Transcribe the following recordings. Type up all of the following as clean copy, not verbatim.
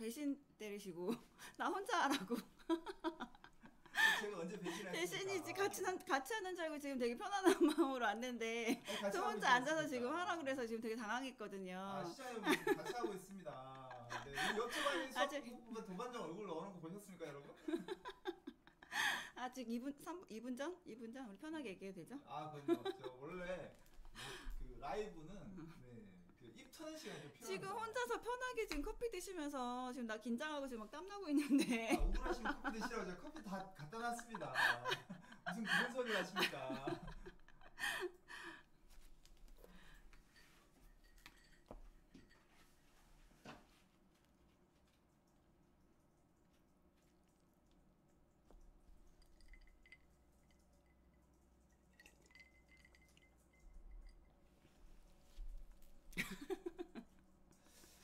배신 때리시고 나 혼자 하라고. 제가 언제 배신했습니까? 배신이지 같이 하는 줄 알고 지금 되게 편안한 마음으로 왔는데 저 혼자 앉아서 지금 하라 그래서 지금 되게 당황했거든요. 시장님 같이 하고 있습니다. 네, 옆집안에 수학공부가 도반장 얼굴 나오는 거 보셨습니까, 여러분? 아직 2분 전? 2분 전? 우리 편하게 얘기해도 되죠? 그럼요. 저 원래 그 라이브는 그 입 트는 시간이 좀 필요합니다. 지금 혼자서 편하게 지금 커피 드시면서 지금 나 긴장하고 지금 막 땀나고 있는데. 우울하시면 커피 드시라고 제가 커피 다 갖다 놨습니다. 무슨 그런 소리를 하십니까?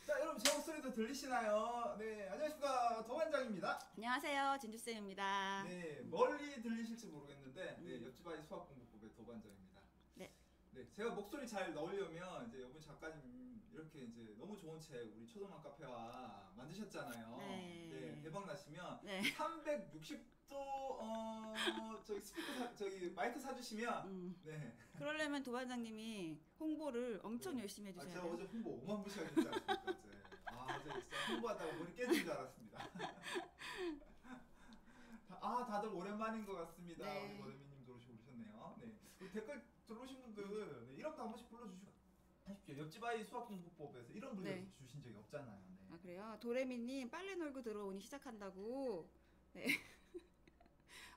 자, 여러분 제 목소리도 들리시나요? 네, 안녕하십니까, 도반장입니다. 안녕하세요, 진주쌤입니다. 네, 멀리 들리실지 모르겠는데 옆집 아이 수학공부법의 도반장입니다. 네, 제가 목소리 잘 넣으려면 이제 여분 작가님 이렇게 이제 너무 좋은 책 우리 초등학 카페와 만드셨잖아요. 네, 대박 나시면 360도 저기 스피커 저기 마이크 사주시면 네. 그러려면 도반장님이 홍보를 엄청 열심히 해주셔야 돼요. 제가 어제 홍보 5만 부씩 하셨지 않습니까? 어제 진짜 홍보하다가 머리 깨진 줄 알았습니다. 다들 오랜만인 것 같습니다. 우리 거래미님 들어오셨네요. 네. 댓글 들어오신 분들 이름도 한 번씩 불러주시고 하십시오. 옆집 아이 수학공부법에서 이런 불러 주신 적이 없잖아요. 네. 아, 그래요? 도레미님 빨래 놀고 들어오니 시작한다고. 네.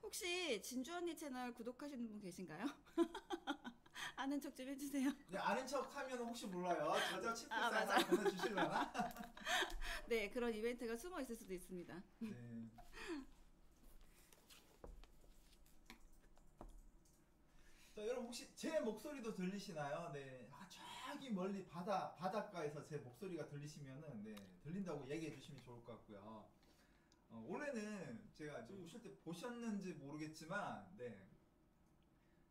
혹시 진주 언니 채널 구독하시는 분 계신가요? 아는 척 좀 해주세요. 네, 아는 척 하면 혹시 몰라요. 저저 칩스 하나 보내주실라나? 네, 그런 이벤트가 숨어 있을 수도 있습니다. 네. 자, 여러분 혹시 제 목소리도 들리시나요? 네, 저기 멀리 바닷가에서 제 목소리가 들리시면은 들린다고 얘기해 주시면 좋을 것 같고요. 올해는 제가 이제 오실 때 보셨는지 모르겠지만,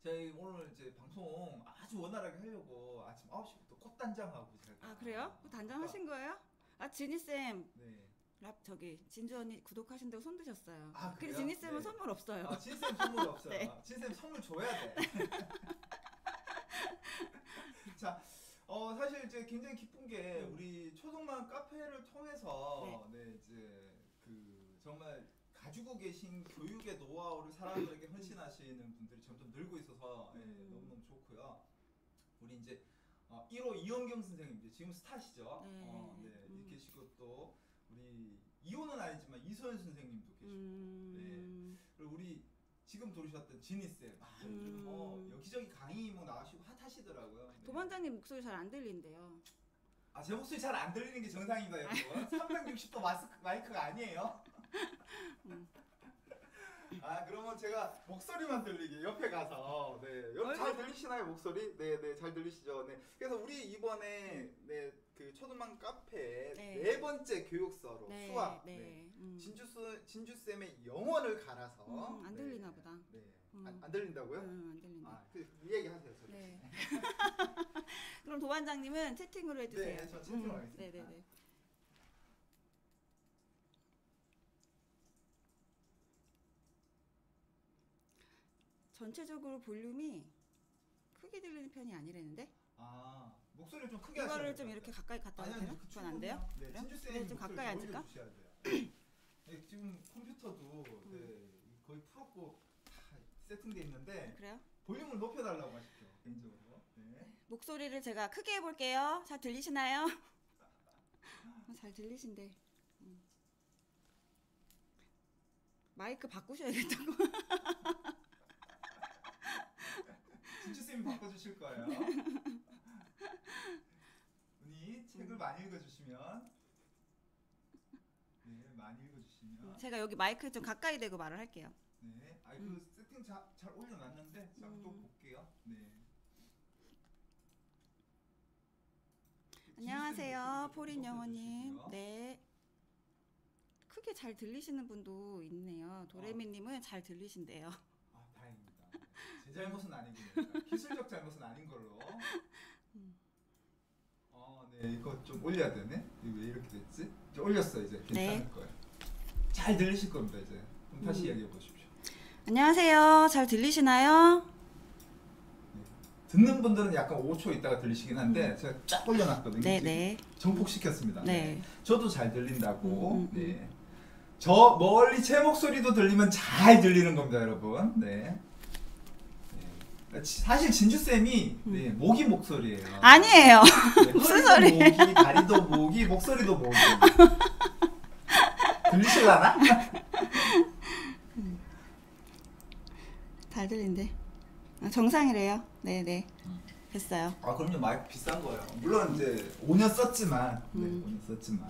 저희 오늘 이제 방송 아주 원활하게 하려고 아침 9시부터 꽃단장하고 제가. 아, 그래요? 단장하신 거예요? 지니쌤. 네. 진주 언니 구독하신다고 손 드셨어요. 아, 근데 지니쌤은 선물 없어요. 지니쌤 선물 없어요. 지니쌤 선물 줘야 돼. 자, 사실 이제 굉장히 기쁜 게 우리 초등만 카페를 통해서 이제 그 정말 가지고 계신 교육의 노하우를 사람들에게 헌신하시는 분들이 점점 늘고 있어서 너무너무 좋고요. 우리 이제 1호 이영경 선생님 지금 스타시죠. 계시고 또 우리 2호는 아니지만 이소연 선생님도 계시고 그리고 우리 지금 들어오셨던 지니쌤 요즘 여기저기 강의 나가시고 핫하시더라고요. 도반장님 목소리 잘 안 들린대요. 제 목소리 잘 안 들리는 게 정상입니다, 여러분. 360도 마이크가 아니에요. 그러면 제가 목소리만 들리게 옆에 가서 여러분 잘 들리시나요, 목소리? 네, 잘 들리시죠? 그래서 우리 이번에 그 초등만 카페 네 번째 교육서로 수학 진주쌤의 영원을 갈아서 안 들리나 보다. 안 들린다고요? 안 들린다. 그 얘기하세요. 그럼 도반장님은 채팅으로 해주세요. 네, 저 채팅으로 하겠습니다. 네네네. 전체적으로 볼륨이 크게 들리는 편이 아니라는데? 목소리를 좀 크게 하셔야 이거를 좀 이렇게 가까이 갖다 대나? 그건 안 돼요? 진주쌤 좀 가까이 앉을까? 지금 컴퓨터도 거의 풀었고 다 세팅돼 있는데 그래요? 볼륨을 높여달라고 하십시오, 개인적으로. 목소리를 제가 크게 해볼게요. 잘 들리시나요? 잘 들리신데. 마이크 바꾸셔야겠다고. 진주쌤이 바꿔주실 거예요. 언니 책을 많이 읽어주시면 많이 읽어주시면 제가 여기 마이크 좀 가까이 대고 말을 할게요. 그 세팅 잘 올려놨는데 제가 또 볼게요. 안녕하세요, 포린 영어님. 네. 크게 잘 들리시는 분도 있네요. 도레미님은 잘 들리신대요. 다행입니다. 제 잘못은 아니군요. 기술적 잘못은 아닌 걸로. 네, 이거 좀 올려야 되네. 이거 왜 이렇게 됐지? 이제 올렸어. 이제 괜찮을 네. 거예요. 잘 들리실 겁니다. 이제 그럼 다시 이야기해 보십시오. 안녕하세요. 잘 들리시나요? 듣는 분들은 약간 5초 있다가 들리시긴 한데 제가 쫙 올려놨거든요. 네네. 정폭시켰습니다. 네. 저도 잘 들린다고. 네. 저 멀리 제 목소리도 들리면 잘 들리는 겁니다, 여러분. 네. 네. 사실 진주쌤이 네, 모기 목소리예요. 아니에요. 네, 무슨 허리도 소리? 모기, 다리도 모기, 목소리도 모기. 들리실라나? 잘 들린대. 정상이래요. 네네. 됐어요. 아 그럼요, 마이크 비싼 거예요. 물론 이제 5년 썼지만, 네, 5년 썼지만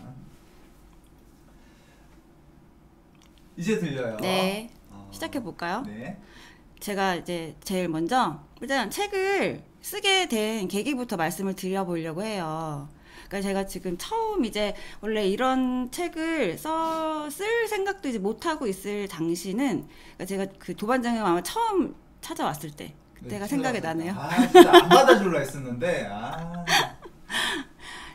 이제 들려요. 네. 시작해 볼까요? 네. 제가 이제 제일 먼저 일단 책을 쓰게 된 계기부터 말씀을 드려보려고 해요. 그러니까 제가 지금 처음 이제 원래 이런 책을 쓸 생각도 이제 못 하고 있을 당시는 그러니까 제가 그 도반장님 아마 처음 찾아왔을 때 그때가 네, 생각이 나네요. 아 진짜 안 받아줄라 했었는데.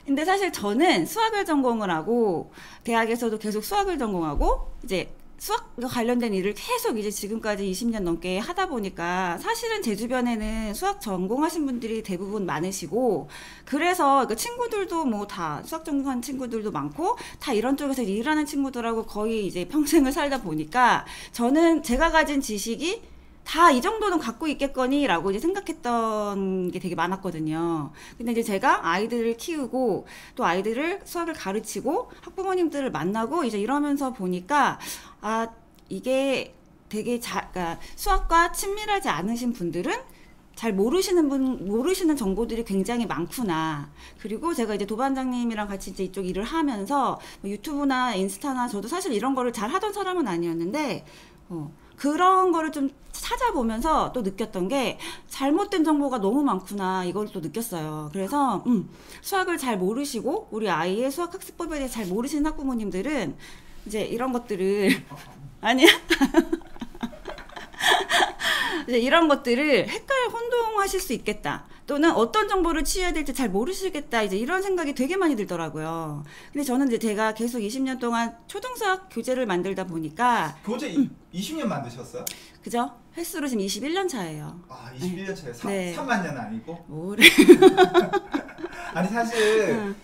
근데 사실 저는 수학을 전공을 하고 대학에서도 계속 수학을 전공하고 이제 수학과 관련된 일을 계속 이제 지금까지 20년 넘게 하다 보니까 사실은 제 주변에는 수학 전공하신 분들이 대부분 많으시고 그래서 그 친구들도 뭐 다 수학 전공한 친구들도 많고 다 이런 쪽에서 일하는 친구들하고 거의 이제 평생을 살다 보니까 저는 제가 가진 지식이 다 이 정도는 갖고 있겠거니 라고 이제 생각했던 게 되게 많았거든요. 근데 이제 제가 아이들을 키우고 또 아이들을 수학을 가르치고 학부모님들을 만나고 이제 이러면서 보니까 아 이게 되게 그러니까 수학과 친밀하지 않으신 분들은 잘 모르시는 정보들이 굉장히 많구나. 그리고 제가 이제 도반장님이랑 같이 이제 이쪽 일을 하면서 뭐 유튜브나 인스타나 저도 사실 이런 거를 잘 하던 사람은 아니었는데 그런 거를 좀 찾아보면서 또 느꼈던 게 잘못된 정보가 너무 많구나 이걸 또 느꼈어요. 그래서 수학을 잘 모르시고 우리 아이의 수학 학습법에 대해 잘 모르시는 학부모님들은 이제 이런 것들을 아니야? 이제 이런 것들을 혼동하실 수 있겠다. 또는 어떤 정보를 취해야 될지 잘 모르시겠다. 이제 이런 생각이 되게 많이 들더라고요. 근데 저는 이제 제가 계속 20년 동안 초등수학 교재를 만들다 보니까 교재 20년 만드셨어요? 그죠? 횟수로 지금 21년 차예요. 아 21년 차에 네. 3만 년 아니고? 뭐래? 아니 사실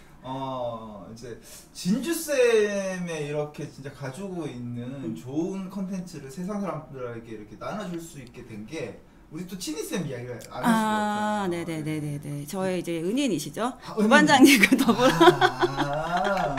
이제 진주쌤의 이렇게 진짜 가지고 있는 좋은 컨텐츠를 세상 사람들에게 이렇게 나눠줄 수 있게 된 게 우리 또 친이쌤 이야기를 안 할 수가 없잖아요. 네네네네네. 저의 이제 은인이시죠? 은인. 부반장님과 더불어. 아,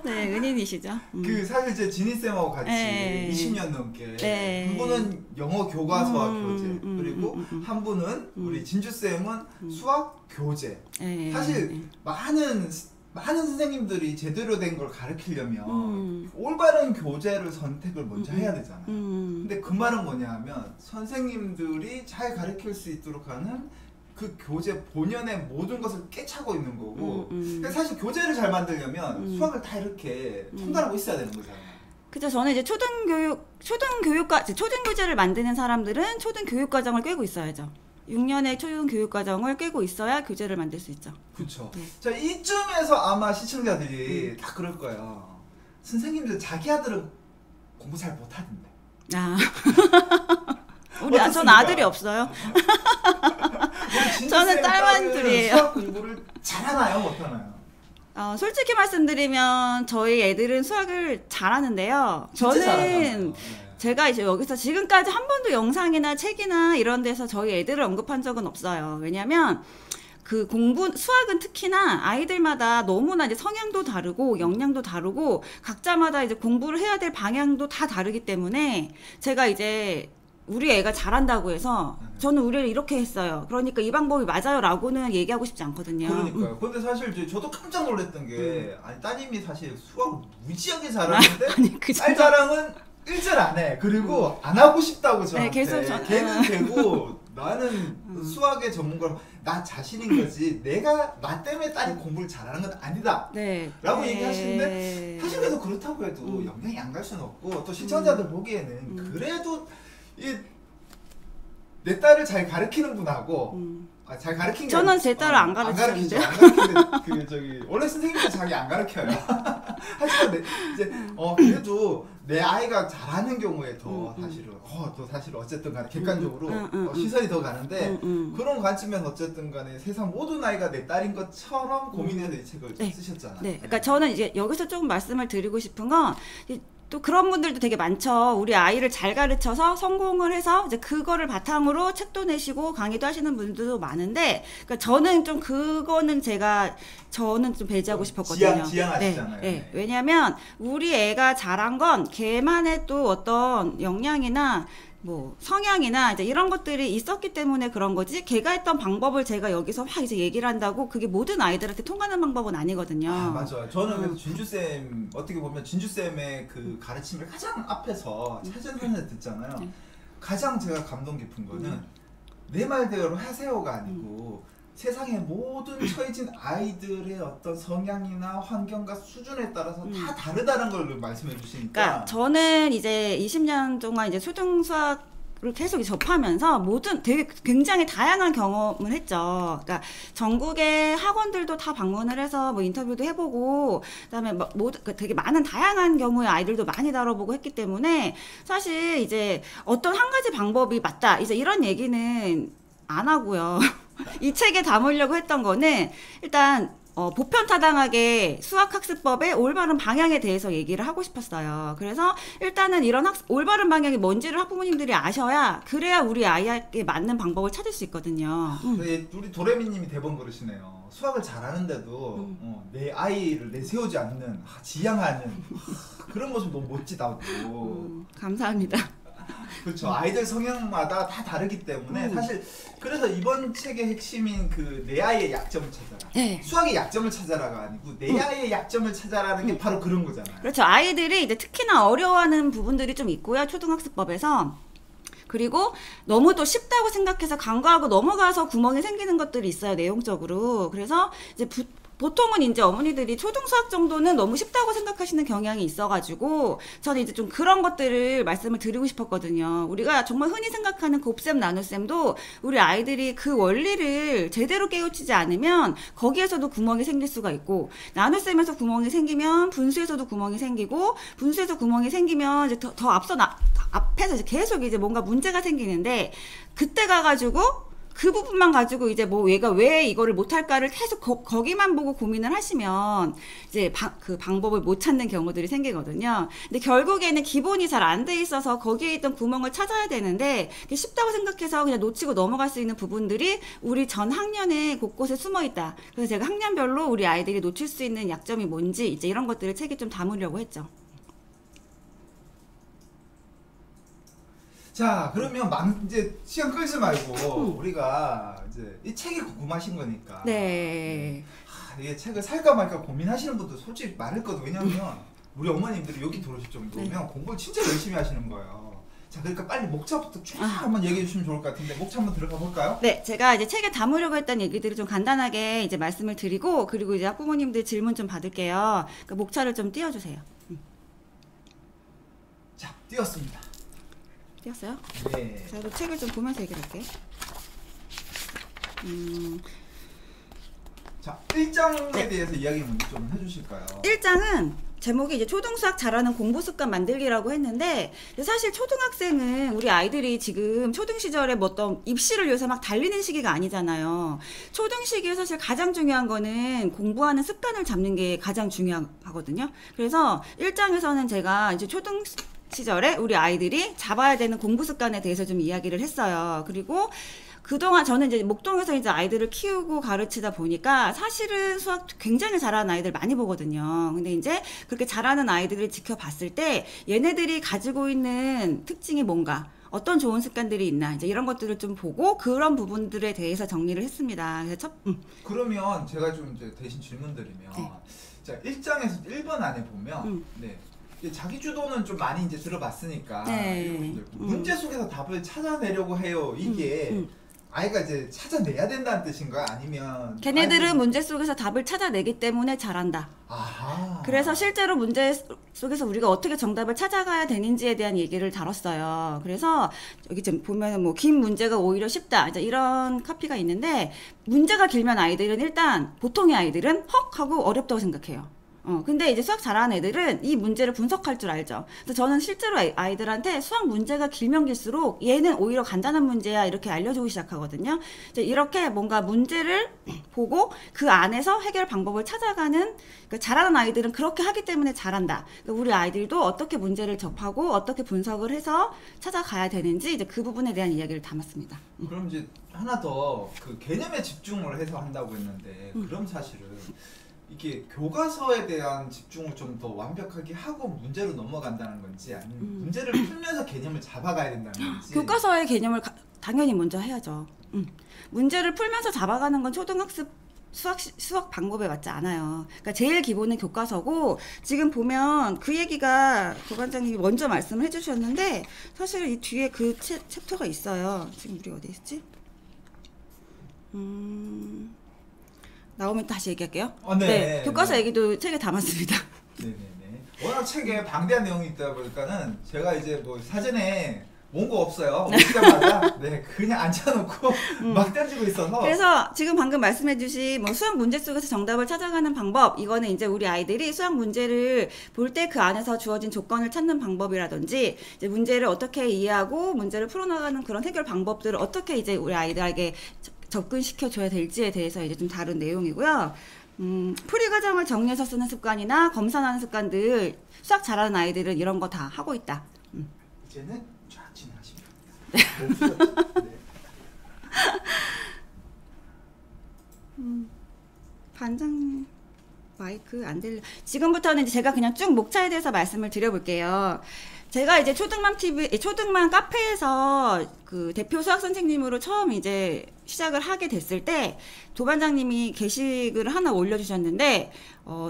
네, 은인이시죠. 그 사실 이제 진이쌤하고 같이 네. 20년 넘게 네. 한 분은 영어 교과서와 교재 그리고 한 분은 음. 우리 진주쌤은 수학 교재. 네. 사실 많은 선생님들이 제대로 된 걸 가르치려면 올바른 교재를 선택을 먼저 해야 되잖아요. 근데 그 말은 뭐냐 하면 선생님들이 잘 가르칠 수 있도록 하는 그 교재 본연의 모든 것을 깨차고 있는 거고 근데 사실 교재를 잘 만들려면 수학을 다 이렇게 통달하고 있어야 되는 거잖아요. 그죠. 저는 이제 초등교재를 만드는 사람들은 초등교육과정을 꿰고 있어야죠. 6년의 초등교육과정을 꿰고 있어야 교재를 만들 수 있죠. 그렇죠. 네. 자 이쯤에서 아마 시청자들이 다 그럴 거예요. 선생님들 자기 아들은 공부 잘 못하던데. 전 어떻습니까? 아들이 없어요. 저는 딸만 둘이에요. 수학 공부를 잘하나요, 못하나요? 솔직히 말씀드리면 저희 애들은 수학을 잘하는데요. 진짜 저는 잘하잖아요. 네. 제가 이제 여기서 지금까지 한 번도 영상이나 책이나 이런 데서 저희 애들을 언급한 적은 없어요. 왜냐면 그 수학은 특히나 아이들마다 너무나 이제 성향도 다르고 역량도 다르고 각자마다 이제 공부를 해야 될 방향도 다 다르기 때문에 제가 이제 우리 애가 잘한다고 해서 저는 우리 애를 이렇게 했어요. 그러니까 이 방법이 맞아요 라고는 얘기하고 싶지 않거든요. 그러니까요. 근데 사실 이제 저도 깜짝 놀랐던 게 아니 따님이 사실 수학을 무지하게 잘하는데 아니, 딸 자랑은 일절 안 해. 그리고 안 하고 싶다고 저한테. 네, 계속 걔는 되고 나는 수학의 전문가로 나 자신인 거지. 나 때문에 딸이 공부를 잘하는 건 아니다. 네. 라고 얘기하시는데 사실 그래도 그렇다고 해도 영향이 안 갈 수는 없고 또 시청자들 보기에는 그래도 내 딸을 잘 가르치는 분하고 아, 잘 가르친 게 저는 제 딸을 안 가르치는데. 안 가르치는데 그 저기 원래 선생님도 자기 안 가르쳐요. 하지만 이제 그래도 내 아이가 잘하는 경우에 더 사실은 어쨌든 간에 객관적으로 시선이 더 가는데 그런 관점에서 어쨌든 간에 세상 모든 아이가 내 딸인 것처럼 고민해서 이 책을 쓰셨잖아요. 네, 그러니까 저는 이제 여기서 조금 말씀을 드리고 싶은 건 또 그런 분들도 되게 많죠. 우리 아이를 잘 가르쳐서 성공을 해서 이제 그거를 바탕으로 책도 내시고 강의도 하시는 분들도 많은데, 그러니까 저는 좀 그거는 저는 좀 배제하고 싶었거든요. 지양하시잖아요. 네. 왜냐하면 우리 애가 잘한 건 걔만의 또 어떤 역량이나 뭐 성향이나 이제 이런 것들이 있었기 때문에 그런 거지, 걔가 했던 방법을 제가 여기서 막 이제 얘기를 한다고 그게 모든 아이들한테 통하는 방법은 아니거든요. 아, 맞아요. 저는 그래서 진주쌤 어떻게 보면 진주쌤의 그 가르침을 가장 앞에서 최전선에서 듣잖아요. 가장 제가 감동 깊은 거는 내 말대로 하세요가 아니고 세상의 모든 처해진 아이들의 어떤 성향이나 환경과 수준에 따라서 다 다르다는 걸 말씀해 주시니까. 그러니까 저는 이제 20년 동안 이제 초등수학을 계속 접하면서 되게 굉장히 다양한 경험을 했죠. 그러니까 전국의 학원들도 다 방문을 해서 뭐 인터뷰도 해보고, 그다음에 되게 많은 다양한 경우의 아이들도 많이 다뤄보고 했기 때문에 사실 이제 어떤 한 가지 방법이 맞다 이제 이런 얘기는 안 하고요. 이 책에 담으려고 했던 거는 일단 보편타당하게 수학학습법의 올바른 방향에 대해서 얘기를 하고 싶었어요. 그래서 일단은 이런 올바른 방향이 뭔지를 학부모님들이 아셔야, 그래야 우리 아이에게 맞는 방법을 찾을 수 있거든요. 우리 도레미님이 대본 그러시네요. 수학을 잘하는데도 내 아이를 내세우지 않는 지향하는 그런 모습 너무 멋지다고. 감사합니다. 그렇죠. 아이들 성향마다 다 다르기 때문에 사실 그래서 이번 책의 핵심인 그 내 아이의 약점을 찾아라. 네. 수학의 약점을 찾아라가 아니고 내 아이의 약점을 찾아라는 게 바로 그런 거잖아요. 그렇죠. 아이들이 이제 특히나 어려워하는 부분들이 좀 있고요. 초등학습법에서. 그리고 너무 또 쉽다고 생각해서 간과하고 넘어가서 구멍이 생기는 것들이 있어요. 내용적으로. 그래서 이제 보통은 이제 어머니들이 초등수학 정도는 너무 쉽다고 생각하시는 경향이 있어가지고 저는 이제 좀 그런 것들을 말씀을 드리고 싶었거든요. 우리가 정말 흔히 생각하는 곱셈 나눗셈도 우리 아이들이 그 원리를 제대로 깨우치지 않으면 거기에서도 구멍이 생길 수가 있고, 나눗셈에서 구멍이 생기면 분수에서도 구멍이 생기고, 분수에서 구멍이 생기면 이제 더 앞에서 이제 계속 이제 뭔가 문제가 생기는데, 그때 가가지고 그 부분만 가지고 이제 뭐 얘가 왜 이거를 못할까를 계속 거기만 보고 고민을 하시면 이제 그 방법을 못 찾는 경우들이 생기거든요. 근데 결국에는 기본이 잘 안 돼 있어서 거기에 있던 구멍을 찾아야 되는데, 쉽다고 생각해서 그냥 놓치고 넘어갈 수 있는 부분들이 우리 전 학년에 곳곳에 숨어 있다. 그래서 제가 학년별로 우리 아이들이 놓칠 수 있는 약점이 뭔지 이제 이런 것들을 책에 좀 담으려고 했죠. 자, 그러면 이제 시간 끌지 말고 우리가 이제 이 책이 궁금하신 거니까. 네. 이게 책을 살까 말까 고민하시는 분도 솔직히 많을 거든. 왜냐면 우리 어머님들이 여기 들어오실 정도면 공부를 진짜 열심히 하시는 거예요. 자, 그러니까 빨리 목차부터 쭉 한번 얘기해 주시면 좋을 것 같은데, 목차 한번 들어가 볼까요? 네, 제가 이제 책에 담으려고 했던 얘기들을 좀 간단하게 이제 말씀을 드리고, 그리고 이제 학부모님들 질문 좀 받을게요. 그러니까 목차를 좀 띄워주세요. 자, 띄웠습니다. 띄웠어요? 네. 저도 책을 좀 보면서 얘기를 할게요. 자, 1장에 대해서 이야기 먼저 좀 해주실까요? 1장은 제목이 이제 초등수학 잘하는 공부 습관 만들기라고 했는데, 사실 초등학생은 우리 아이들이 지금 초등 시절에 뭐 어떤 입시를 위해서 막 달리는 시기가 아니잖아요. 초등 시기에 사실 가장 중요한 거는 공부하는 습관을 잡는 게 가장 중요하거든요. 그래서 1장에서는 제가 이제 초등 시절에 우리 아이들이 잡아야 되는 공부 습관에 대해서 좀 이야기를 했어요. 그리고 그동안 저는 이제 목동에서 이제 아이들을 키우고 가르치다 보니까 사실은 수학 굉장히 잘하는 아이들 많이 보거든요. 근데 이제 그렇게 잘하는 아이들을 지켜봤을 때 얘네들이 가지고 있는 특징이 뭔가, 어떤 좋은 습관들이 있나, 이제 이런 것들을 좀 보고 그런 부분들에 대해서 정리를 했습니다. 그래서 그러면 제가 좀 이제 대신 질문드리면, 자, 1장에서 1번 안에 보면, 네. 자기 주도는 좀 많이 이제 들어봤으니까 문제 속에서 답을 찾아내려고 해요. 이게 아이가 이제 찾아내야 된다는 뜻인가요? 아니면 걔네들은 문제 속에서 답을 찾아내기 때문에 잘한다. 아하. 그래서 실제로 문제 속에서 우리가 어떻게 정답을 찾아가야 되는지에 대한 얘기를 다뤘어요. 그래서 여기 좀 보면은 뭐 긴 문제가 오히려 쉽다. 이제 이런 카피가 있는데 문제가 길면 아이들은 일단 보통의 아이들은 헉 하고 어렵다고 생각해요. 근데 이제 수학 잘하는 애들은 이 문제를 분석할 줄 알죠. 그래서 저는 실제로 아이들한테 수학 문제가 길면 길수록 얘는 오히려 간단한 문제야 이렇게 알려주기 시작하거든요. 이제 이렇게 뭔가 문제를 보고 그 안에서 해결 방법을 찾아가는, 그러니까 잘하는 아이들은 그렇게 하기 때문에 잘한다. 그러니까 우리 아이들도 어떻게 문제를 접하고 어떻게 분석을 해서 찾아가야 되는지 이제 그 부분에 대한 이야기를 담았습니다. 그럼 이제 하나 더 그 개념에 집중을 해서 한다고 했는데 그럼 사실은 이게 교과서에 대한 집중을 좀 더 완벽하게 하고 문제로 넘어간다는 건지 아니면 문제를 풀면서 개념을 잡아가야 된다는 건지. 교과서의 개념을 당연히 먼저 해야죠. 문제를 풀면서 잡아가는 건 초등학습 수학 방법에 맞지 않아요. 그러니까 제일 기본은 교과서고, 지금 보면 그 얘기가 교관장님이 먼저 말씀을 해주셨는데 사실 이 뒤에 그 챕터가 있어요. 지금 우리 어디 있지? 나오면 다시 얘기할게요. 네, 교과서 얘기도 책에 담았습니다. 네네네. 워낙 책에 방대한 내용이 있다 보니까는 제가 이제 뭐 사전에 원고 없어요. 오시자마자 네 그냥 앉혀놓고 막 던지고 있어서. 그래서 지금 방금 말씀해주신 뭐 수학 문제 속에서 정답을 찾아가는 방법, 이거는 이제 우리 아이들이 수학 문제를 볼 때 그 안에서 주어진 조건을 찾는 방법이라든지 이제 문제를 어떻게 이해하고 문제를 풀어나가는 그런 해결 방법들을 어떻게 이제 우리 아이들에게 접근시켜 줘야 될지에 대해서 이제 좀 다룬 내용이고요. 풀이 과정을 정리해서 쓰는 습관이나 검산하는 습관들, 수학 잘하는 아이들은 이런 거 다 하고 있다. 이제는 쫙 진행하시면 됩니다. 네. 반장 마이크 안 들려. 지금부터는 이제 제가 그냥 쭉 목차에 대해서 말씀을 드려볼게요. 제가 이제 초등만 카페에서 그 대표 수학 선생님으로 처음 이제 시작을 하게 됐을 때 도반장님이 게시글을 하나 올려주셨는데,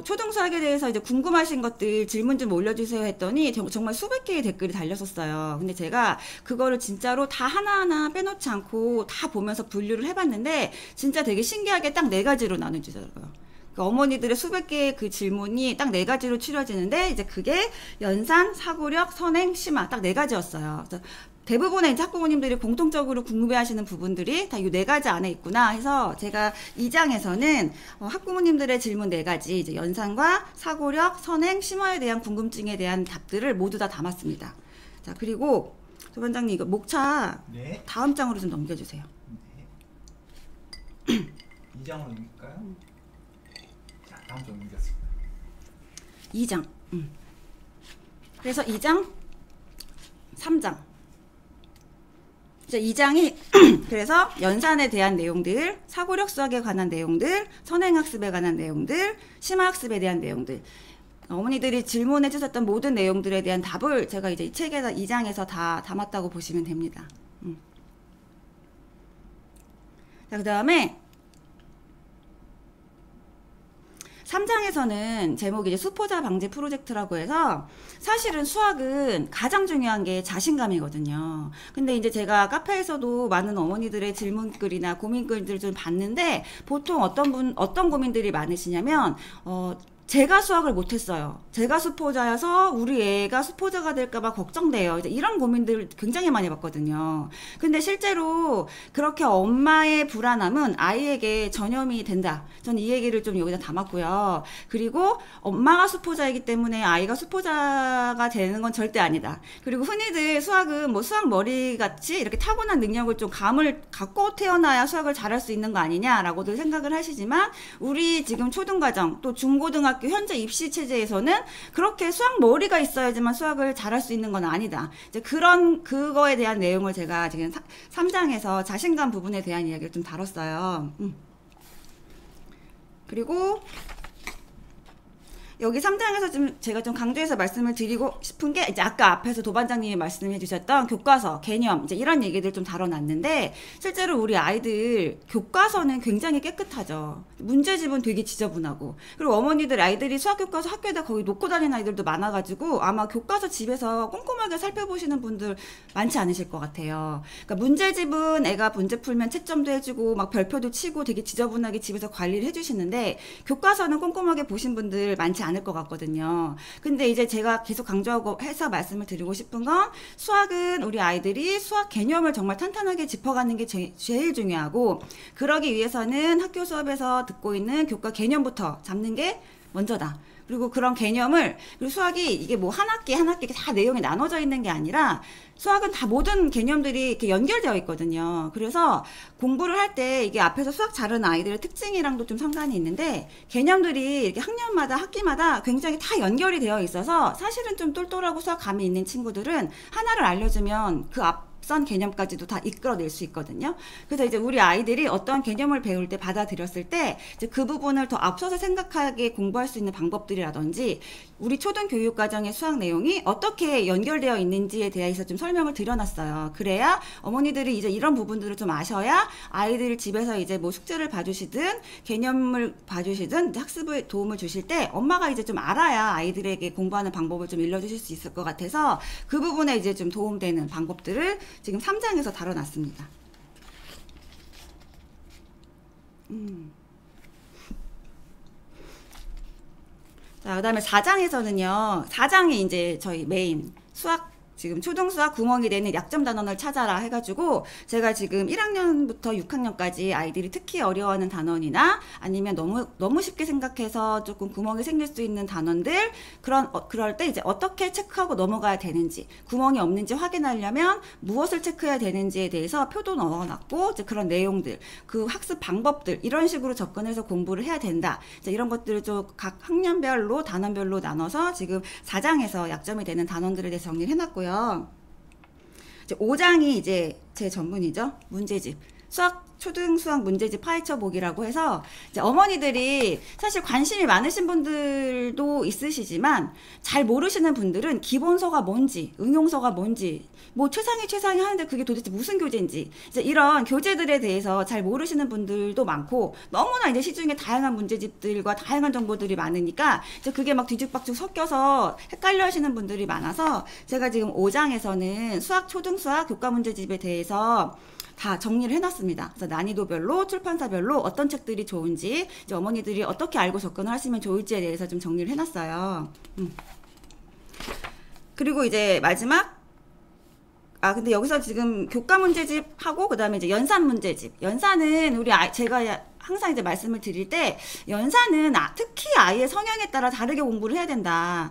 초등 수학에 대해서 이제 궁금하신 것들 질문 좀 올려주세요 했더니 정말 수백 개의 댓글이 달렸었어요. 근데 제가 그거를 진짜로 다 하나하나 빼놓지 않고 다 보면서 분류를 해봤는데 진짜 되게 신기하게 딱 4가지로 나눠지더라고요. 그러니까 어머니들의 수백 개의 그 질문이 딱 4가지로 추려지는데 이제 그게 연산, 사고력, 선행, 심화 딱 4가지였어요. 그래서 대부분의 이제 학부모님들이 공통적으로 궁금해하시는 부분들이 다 이 4가지 안에 있구나 해서 제가 2장에서는 학부모님들의 질문 4가지, 이제 연산과 사고력, 선행, 심화에 대한 궁금증에 대한 답들을 모두 다 담았습니다. 자, 그리고 조반장님 이거 목차 네. 다음 장으로 좀 넘겨주세요. 네. 2장으로 넘길까요? 자, 다음 장 넘겼습니다. 2장. 그래서 2장, 3장. 이제 2장이 그래서 연산에 대한 내용들, 사고력 수학에 관한 내용들, 선행학습에 관한 내용들, 심화학습에 대한 내용들, 어머니들이 질문해 주셨던 모든 내용들에 대한 답을 제가 이제 이 책에서 2장에서 다 담았다고 보시면 됩니다. 자, 그 다음에 3장에서는 제목이 이제 수포자 방지 프로젝트라고 해서 사실은 수학은 가장 중요한 게 자신감이거든요. 근데 이제 제가 카페에서도 많은 어머니들의 질문글이나 고민글들을 좀 봤는데 보통 어떤 고민들이 많으시냐면, 제가 수학을 못했어요. 제가 수포자여서 우리 애가 수포자가 될까봐 걱정돼요. 이제 이런 고민들 굉장히 많이 봤거든요. 근데 실제로 그렇게 엄마의 불안함은 아이에게 전염이 된다. 저는 이 얘기를 좀 여기다 담았고요. 그리고 엄마가 수포자이기 때문에 아이가 수포자가 되는 건 절대 아니다. 그리고 흔히들 수학은 뭐 수학 머리 같이 이렇게 타고난 능력을 좀 감을 갖고 태어나야 수학을 잘할 수 있는 거 아니냐라고들 생각을 하시지만, 우리 지금 초등과정 또 중고등학교 현재 입시 체제에서는 그렇게 수학 머리가 있어야지만 수학을 잘할 수 있는 건 아니다. 이제 그거에 대한 내용을 제가 지금 3장에서 자신감 부분에 대한 이야기를 좀 다뤘어요. 그리고 여기 3장에서 좀 제가 좀 강조해서 말씀을 드리고 싶은 게, 이제 아까 앞에서 도반장님이 말씀해 주셨던 교과서, 개념, 이제 이런 얘기들 좀 다뤄놨는데, 실제로 우리 아이들 교과서는 굉장히 깨끗하죠. 문제집은 되게 지저분하고, 그리고 어머니들 아이들이 수학 교과서 학교에다 거의 놓고 다니는 아이들도 많아가지고 아마 교과서 집에서 꼼꼼하게 살펴보시는 분들 많지 않으실 것 같아요. 그러니까 문제집은 애가 문제 풀면 채점도 해주고 막 별표도 치고 되게 지저분하게 집에서 관리를 해주시는데, 교과서는 꼼꼼하게 보신 분들 많지 않을 것 같거든요. 근데 이제 제가 계속 강조하고 해서 말씀을 드리고 싶은 건, 수학은 우리 아이들이 수학 개념을 정말 탄탄하게 짚어가는 게 제일 중요하고, 그러기 위해서는 학교 수업에서 듣고 있는 교과 개념부터 잡는 게 먼저다. 그리고 그런 개념을, 그리고 수학이 이게 뭐 한 학기 한 학기 다 내용이 나눠져 있는 게 아니라, 수학은 다 모든 개념들이 이렇게 연결되어 있거든요. 그래서 공부를 할 때 이게 앞에서 수학 잘하는 아이들의 특징이랑도 좀 상관이 있는데, 개념들이 이렇게 학년마다 학기마다 굉장히 다 연결이 되어 있어서 사실은 좀 똘똘하고 수학 감이 있는 친구들은 하나를 알려주면 그 앞선 개념까지도 다 이끌어낼 수 있거든요. 그래서 이제 우리 아이들이 어떤 개념을 배울 때 받아들였을 때 이제 그 부분을 더 앞서서 생각하게 공부할 수 있는 방법들이라든지, 우리 초등교육과정의 수학 내용이 어떻게 연결되어 있는지에 대해서 좀 설명을 드려놨어요. 그래야 어머니들이 이제 이런 부분들을 좀 아셔야 아이들 집에서 이제 뭐 숙제를 봐주시든 개념을 봐주시든 학습에 도움을 주실 때 엄마가 이제 좀 알아야 아이들에게 공부하는 방법을 좀 일러주실 수 있을 것 같아서, 그 부분에 이제 좀 도움되는 방법들을 지금 3장에서 다뤄놨습니다. 자, 그 다음에 4장에서는요, 4장이 이제 저희 메인 수학, 지금 초등수학 구멍이 되는 약점 단원을 찾아라 해가지고, 제가 지금 1학년부터 6학년까지 아이들이 특히 어려워하는 단원이나 아니면 너무 쉽게 생각해서 조금 구멍이 생길 수 있는 단원들, 그럴 때 이제 어떻게 체크하고 넘어가야 되는지, 구멍이 없는지 확인하려면 무엇을 체크해야 되는지에 대해서 표도 넣어놨고, 이제 그런 내용들, 그 학습 방법들, 이런 식으로 접근해서 공부를 해야 된다. 이제 이런 것들을 좀 각 학년별로, 단원별로 나눠서 지금 4장에서 약점이 되는 단원들에 대해서 정리를 해놨고요. 이제 5장이 이제 제 전문이죠. 문제집. 초등 수학 문제집 파헤쳐 보기라고 해서, 이제 어머니들이 사실 관심이 많으신 분들도 있으시지만 잘 모르시는 분들은 기본서가 뭔지, 응용서가 뭔지, 뭐 최상위 하는데 그게 도대체 무슨 교재인지, 이제 이런 교재들에 대해서 잘 모르시는 분들도 많고, 너무나 이제 시중에 다양한 문제집들과 다양한 정보들이 많으니까 이제 그게 막 뒤죽박죽 섞여서 헷갈려 하시는 분들이 많아서, 제가 지금 5장에서는 초등 수학 교과 문제집에 대해서 다 정리를 해놨습니다. 그래서 난이도별로, 출판사별로 어떤 책들이 좋은지, 이제 어머니들이 어떻게 알고 접근을 하시면 좋을지에 대해서 좀 정리를 해놨어요. 그리고 이제 마지막, 근데 여기서 지금 교과 문제집하고 그 다음에 이제 연산 문제집. 연산은 제가 항상 이제 말씀을 드릴 때, 연산은 특히 아이의 성향에 따라 다르게 공부를 해야 된다.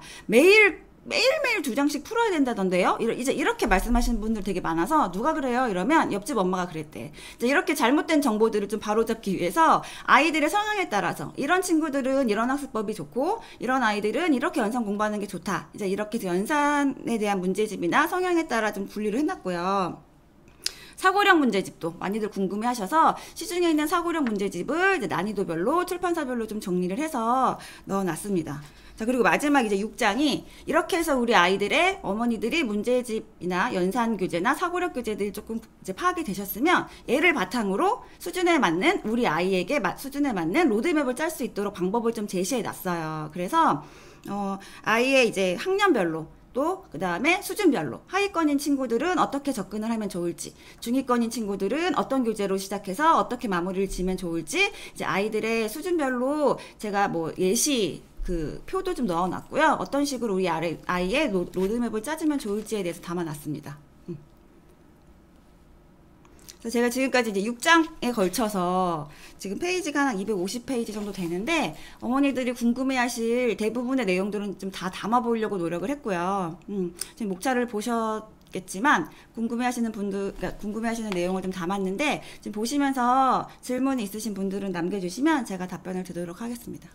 매일매일 2장씩 풀어야 된다던데요? 이제 이렇게 말씀하시는 분들 되게 많아서, 누가 그래요? 이러면 옆집 엄마가 그랬대. 이제 이렇게 잘못된 정보들을 좀 바로잡기 위해서 아이들의 성향에 따라서, 이런 친구들은 이런 학습법이 좋고 이런 아이들은 이렇게 연산 공부하는 게 좋다. 이제 이렇게 해서 연산에 대한 문제집이나 성향에 따라 좀 분리를 해놨고요. 사고력 문제집도 많이들 궁금해 하셔서 시중에 있는 사고력 문제집을 이제 난이도별로, 출판사별로 좀 정리를 해서 넣어놨습니다. 자, 그리고 마지막 이제 6장이 이렇게 해서 우리 아이들의 어머니들이 문제집이나 연산 교재나 사고력 교재들이 조금 이제 파악이 되셨으면, 얘를 바탕으로 수준에 맞는, 우리 아이에게 수준에 맞는 로드맵을 짤 수 있도록 방법을 좀 제시해 놨어요. 그래서 아이의 이제 학년별로, 또 그 다음에 수준별로, 하위권인 친구들은 어떻게 접근을 하면 좋을지, 중위권인 친구들은 어떤 교재로 시작해서 어떻게 마무리를 지면 좋을지, 이제 아이들의 수준별로 제가 뭐 예시 그 표도 좀 넣어놨고요. 어떤 식으로 우리 아이의 로드맵을 짜주면 좋을지에 대해서 담아놨습니다. 그래서 제가 지금까지 이제 6장에 걸쳐서 지금 페이지가 한 250페이지 정도 되는데, 어머니들이 궁금해하실 대부분의 내용들은 좀 다 담아보려고 노력을 했고요. 지금 목차를 보셨겠지만 궁금해하시는 내용을 좀 담았는데, 지금 보시면서 질문이 있으신 분들은 남겨주시면 제가 답변을 드리도록 하겠습니다.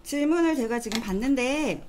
질문을 제가 지금 봤는데,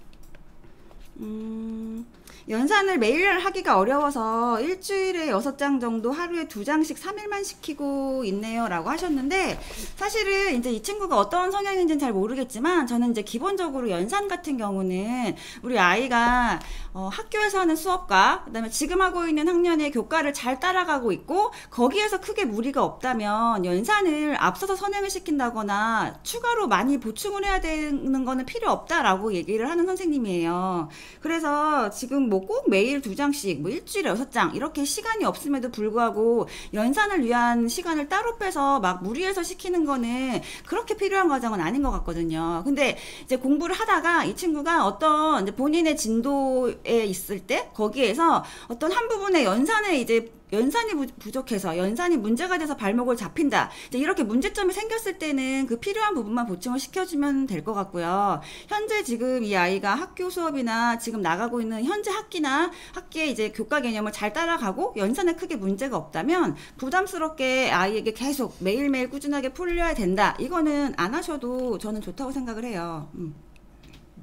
연산을 매일 하기가 어려워서 일주일에 6장 정도 하루에 2장씩 3일만 시키고 있네요 라고 하셨는데, 사실은 이제 이 친구가 어떤 성향인지는 잘 모르겠지만 저는 이제 기본적으로 연산 같은 경우는 우리 아이가 학교에서 하는 수업과 그다음에 지금 하고 있는 학년의 교과를 잘 따라가고 있고 거기에서 크게 무리가 없다면 연산을 앞서서 선행을 시킨다거나 추가로 많이 보충을 해야 되는 거는 필요 없다라고 얘기를 하는 선생님이에요. 그래서 지금 뭐 꼭 매일 2장씩 뭐 일주일에 6장 이렇게 시간이 없음에도 불구하고 연산을 위한 시간을 따로 빼서 막 무리해서 시키는 거는 그렇게 필요한 과정은 아닌 것 같거든요. 근데 이제 공부를 하다가 이 친구가 어떤 이제 본인의 진도에 있을 때 거기에서 어떤 한 부분의 연산에 이제 연산이 부족해서 연산이 문제가 돼서 발목을 잡힌다. 이제 이렇게 문제점이 생겼을 때는 그 필요한 부분만 보충을 시켜주면 될 것 같고요. 현재 지금 이 아이가 학교 수업이나 지금 나가고 있는 현재 학기에 이제 교과 개념을 잘 따라가고 연산에 크게 문제가 없다면 부담스럽게 아이에게 계속 매일매일 꾸준하게 풀려야 된다. 이거는 안 하셔도 저는 좋다고 생각을 해요.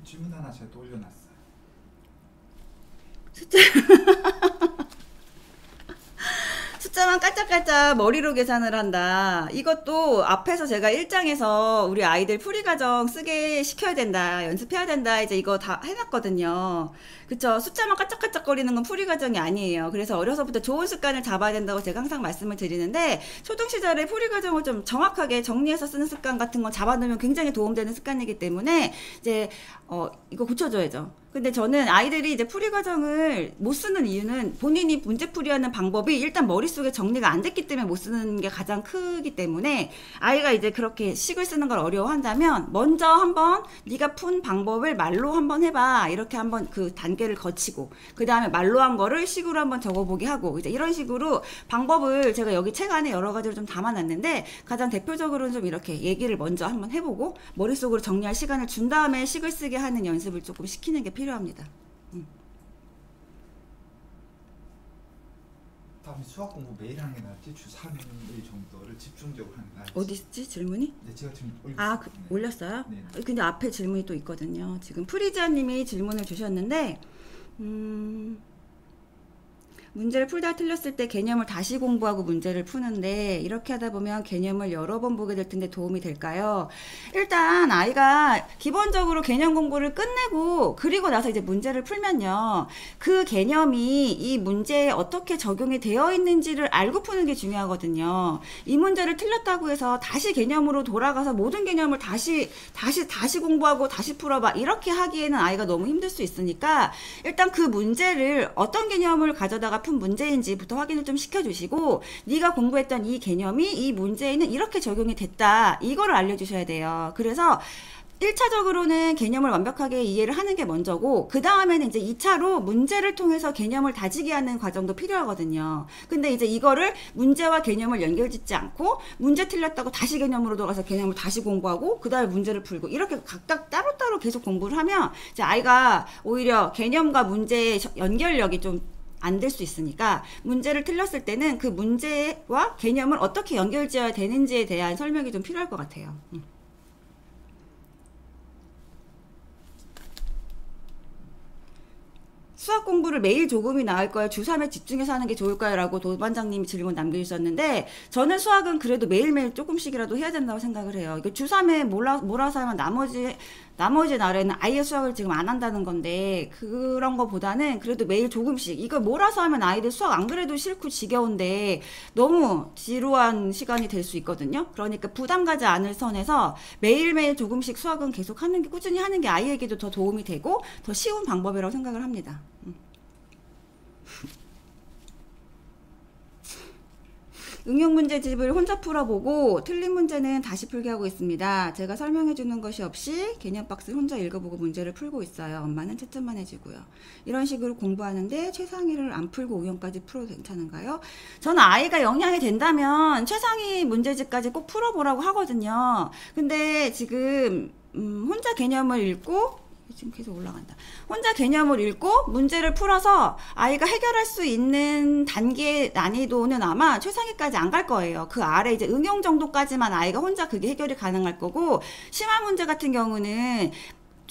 질문 하나 제가 또 올려놨어요. 숫자만 깔짝깔짝 머리로 계산을 한다. 이것도 앞에서 제가 1장에서 우리 아이들 풀이과정 쓰게 시켜야 된다. 연습해야 된다. 이제 이거 다 해놨거든요. 그쵸? 숫자만 깔짝깔짝거리는 건 풀이과정이 아니에요. 그래서 어려서부터 좋은 습관을 잡아야 된다고 제가 항상 말씀을 드리는데, 초등 시절에 풀이과정을 좀 정확하게 정리해서 쓰는 습관 같은 건 잡아놓으면 굉장히 도움되는 습관이기 때문에 이제 이거 고쳐줘야죠. 근데 저는 아이들이 이제 풀이 과정을 못 쓰는 이유는 본인이 문제 풀이하는 방법이 일단 머릿속에 정리가 안 됐기 때문에 못 쓰는 게 가장 크기 때문에, 아이가 이제 그렇게 식을 쓰는 걸 어려워한다면 먼저 한번 네가 푼 방법을 말로 한번 해봐. 이렇게 한번 그 단계를 거치고 그 다음에 말로 한 거를 식으로 한번 적어보게 하고, 이제 이런 식으로 방법을 제가 여기 책 안에 여러 가지로 좀 담아놨는데, 가장 대표적으로는 좀 이렇게 얘기를 먼저 한번 해보고 머릿속으로 정리할 시간을 준 다음에 식을 쓰게 하는 연습을 조금 시키는 게 필요합니다. 다음에 수학 공부 매일 하는 게 나을지 주 3일 정도를 집중적으로 하는 게 나을지. 어디 있지 질문이? 네, 제가 지금 올렸어요. 올렸어요? 네. 근데 앞에 질문이 또 있거든요. 지금 프리지아님이 질문을 주셨는데, 문제를 풀다 틀렸을 때 개념을 다시 공부하고 문제를 푸는데 이렇게 하다 보면 개념을 여러 번 보게 될 텐데 도움이 될까요? 일단 아이가 기본적으로 개념 공부를 끝내고 그리고 나서 이제 문제를 풀면요, 그 개념이 이 문제에 어떻게 적용이 되어 있는지를 알고 푸는 게 중요하거든요. 이 문제를 틀렸다고 해서 다시 개념으로 돌아가서 모든 개념을 다시 공부하고 다시 풀어봐 이렇게 하기에는 아이가 너무 힘들 수 있으니까, 일단 그 문제를 어떤 개념을 가져다가 푼 문제인지부터 확인을 좀 시켜주시고, 네가 공부했던 이 개념이 이 문제에는 이렇게 적용이 됐다, 이거를 알려주셔야 돼요. 그래서 1차적으로는 개념을 완벽하게 이해를 하는 게 먼저고, 그 다음에는 이제 2차로 문제를 통해서 개념을 다지게 하는 과정도 필요하거든요. 근데 이제 이거를 문제와 개념을 연결짓지 않고 문제 틀렸다고 다시 개념으로 돌아가서 개념을 다시 공부하고 그 다음에 문제를 풀고 이렇게 각각 따로따로 계속 공부를 하면 이제 아이가 오히려 개념과 문제의 연결력이 좀 안 될 수 있으니까, 문제를 틀렸을 때는 그 문제와 개념을 어떻게 연결지어야 되는지에 대한 설명이 좀 필요할 것 같아요. 수학 공부를 매일 조금이 나을까요? 주 3회 집중해서 하는 게 좋을까요? 라고 도반장님이 질문 남겨주셨는데, 저는 수학은 그래도 매일매일 조금씩이라도 해야 된다고 생각을 해요. 이거 주 3회 몰아서 하면 나머지 날에는 아예 수학을 지금 안 한다는 건데, 그런 거보다는 그래도 매일 조금씩, 이걸 몰아서 하면 아이들 수학 안 그래도 싫고 지겨운데 너무 지루한 시간이 될 수 있거든요. 그러니까 부담 가지 않을 선에서 매일매일 조금씩 수학은 계속 꾸준히 하는 게 아이에게도 더 도움이 되고 더 쉬운 방법이라고 생각을 합니다. 응용 문제집을 혼자 풀어보고 틀린 문제는 다시 풀게 하고 있습니다. 제가 설명해주는 것이 없이 개념 박스 혼자 읽어보고 문제를 풀고 있어요. 엄마는 채점만 해주고요. 이런 식으로 공부하는데 최상위를 안 풀고 우영까지 풀어도 괜찮은가요? 저는 아이가 영향이 된다면 최상위 문제집까지 꼭 풀어보라고 하거든요. 근데 지금 혼자 개념을 읽고, 지금 계속 올라간다. 혼자 개념을 읽고 문제를 풀어서 아이가 해결할 수 있는 단계의 난이도는 아마 최상위까지 안 갈 거예요. 그 아래 이제 응용 정도까지만 아이가 혼자 그게 해결이 가능할 거고, 심화 문제 같은 경우는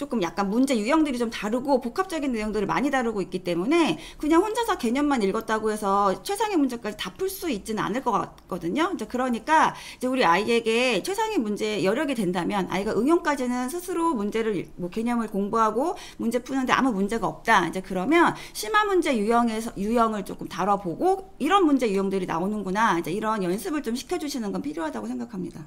조금 약간 문제 유형들이 좀 다르고 복합적인 내용들을 많이 다루고 있기 때문에 그냥 혼자서 개념만 읽었다고 해서 최상위 문제까지 다 풀 수 있지는 않을 것 같거든요. 이제 그러니까 이제 우리 아이에게 최상위 문제 여력이 된다면 아이가 응용까지는 스스로 문제를 뭐 개념을 공부하고 문제 푸는데 아무 문제가 없다. 이제 그러면 심화 문제 유형을 조금 다뤄보고 이런 문제 유형들이 나오는구나. 이제 이런 연습을 좀 시켜주시는 건 필요하다고 생각합니다.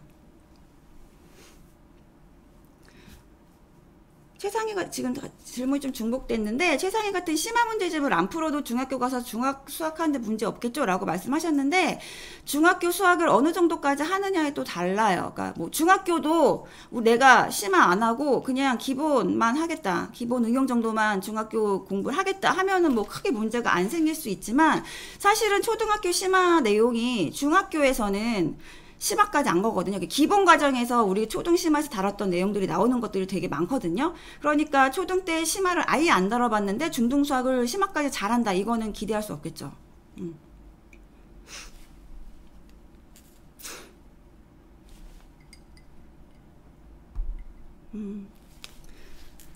최상위가 지금 질문이 좀 중복됐는데 최상위 같은 심화 문제집을 안 풀어도 중학교 가서 중학 수학하는데 문제 없겠죠? 라고 말씀하셨는데 중학교 수학을 어느 정도까지 하느냐에 또 달라요. 그러니까 뭐 중학교도 내가 심화 안 하고 그냥 기본만 하겠다. 기본 응용 정도만 중학교 공부를 하겠다 하면은 뭐 크게 문제가 안 생길 수 있지만 사실은 초등학교 심화 내용이 중학교에서는 심화까지 안 거거든요. 기본 과정에서 우리 초등 심화에서 다뤘던 내용들이 나오는 것들이 되게 많거든요. 그러니까 초등 때 심화를 아예 안 다뤄봤는데 중등 수학을 심화까지 잘한다. 이거는 기대할 수 없겠죠.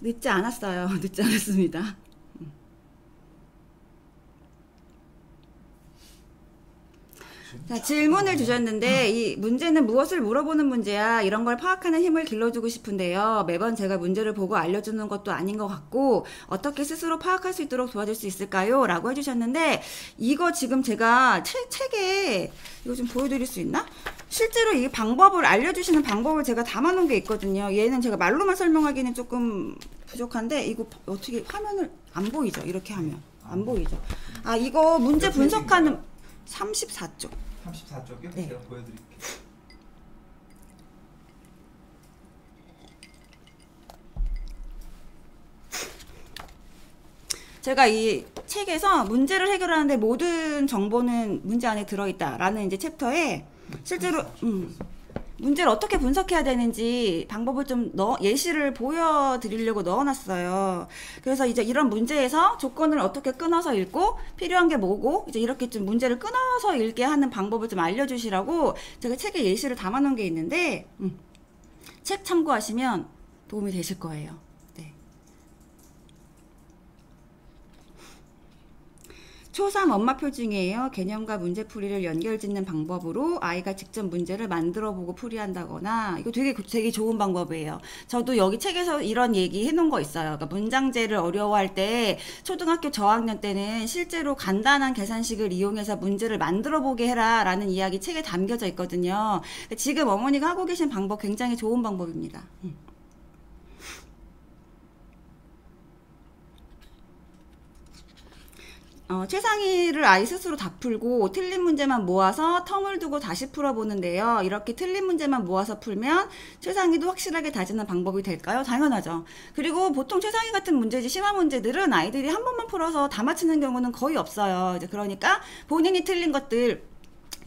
늦지 않았어요. 늦지 않았습니다. 자, 질문을 주셨는데 이 문제는 무엇을 물어보는 문제야 이런 걸 파악하는 힘을 길러주고 싶은데요. 매번 제가 문제를 보고 알려주는 것도 아닌 것 같고 어떻게 스스로 파악할 수 있도록 도와줄 수 있을까요? 라고 해주셨는데 이거 지금 제가 책에 이거 좀 보여드릴 수 있나? 실제로 이 방법을 알려주시는 방법을 제가 담아놓은 게 있거든요. 얘는 제가 말로만 설명하기는 조금 부족한데 이거 어떻게 화면을 안 보이죠? 이렇게 하면 안 보이죠? 아 이거 문제 분석하는 34쪽. 34쪽이요? 네. 제가 보여드릴게요. 제가 이 책에서 문제를 해결하는데 모든 정보는 문제 안에 들어있다라는 이제 챕터에 실제로 문제를 어떻게 분석해야 되는지 방법을 좀 예시를 보여드리려고 넣어놨어요. 그래서 이제 이런 문제에서 조건을 어떻게 끊어서 읽고 필요한 게 뭐고 이제 이렇게 좀 문제를 끊어서 읽게 하는 방법을 좀 알려주시라고 제가 책에 예시를 담아놓은 게 있는데 책 참고하시면 도움이 되실 거예요. 초3 엄마표 중이에요. 개념과 문제풀이를 연결짓는 방법으로 아이가 직접 문제를 만들어보고 풀이한다거나 이거 되게 좋은 방법이에요. 저도 여기 책에서 이런 얘기 해놓은 거 있어요. 그러니까 문장제를 어려워할 때 초등학교 저학년 때는 실제로 간단한 계산식을 이용해서 문제를 만들어보게 해라 라는 이야기 책에 담겨져 있거든요. 지금 어머니가 하고 계신 방법 굉장히 좋은 방법입니다. 최상위를 아이 스스로 다 풀고 틀린 문제만 모아서 텀을 두고 다시 풀어보는데요. 이렇게 틀린 문제만 모아서 풀면 최상위도 확실하게 다지는 방법이 될까요? 당연하죠. 그리고 보통 최상위 같은 문제지 심화 문제들은 아이들이 한 번만 풀어서 다 맞히는 경우는 거의 없어요. 이제 그러니까 본인이 틀린 것들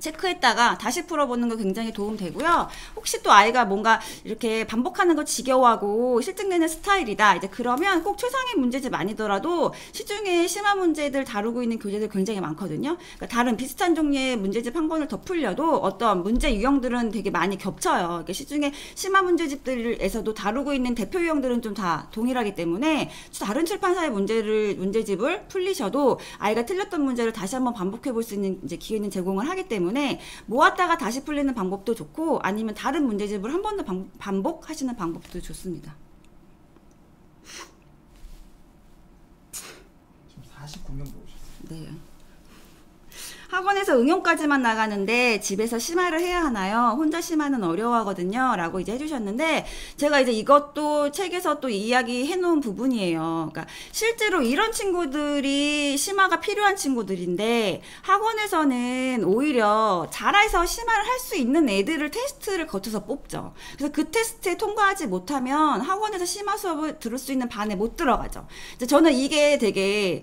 체크했다가 다시 풀어보는 거 굉장히 도움 되고요. 혹시 또 아이가 뭔가 이렇게 반복하는 거 지겨워하고 실증내는 스타일이다. 이제 그러면 꼭 최상위 문제집 아니더라도 시중에 심화 문제들 다루고 있는 교재들 굉장히 많거든요. 그러니까 다른 비슷한 종류의 문제집 한 권을 더 풀려도 어떤 문제 유형들은 되게 많이 겹쳐요. 그러니까 시중에 심화 문제집들에서도 다루고 있는 대표 유형들은 좀 다 동일하기 때문에 다른 출판사의 문제집을 풀리셔도 아이가 틀렸던 문제를 다시 한번 반복해 볼 수 있는 이제 기회는 제공을 하기 때문에 모았다가 다시 풀리는 방법도 좋고 아니면 다른 문제집을 한 번 더 반복하시는 방법도 좋습니다. 지금 49명 보셨어요. 네. 학원에서 응용까지만 나가는데 집에서 심화를 해야 하나요? 혼자 심화는 어려워하거든요. 라고 이제 해주셨는데 제가 이제 이것도 책에서 또 이야기 해놓은 부분이에요. 그러니까 실제로 이런 친구들이 심화가 필요한 친구들인데 학원에서는 오히려 잘해서 심화를 할 수 있는 애들을 테스트를 거쳐서 뽑죠. 그래서 그 테스트에 통과하지 못하면 학원에서 심화 수업을 들을 수 있는 반에 못 들어가죠. 저는 이게 되게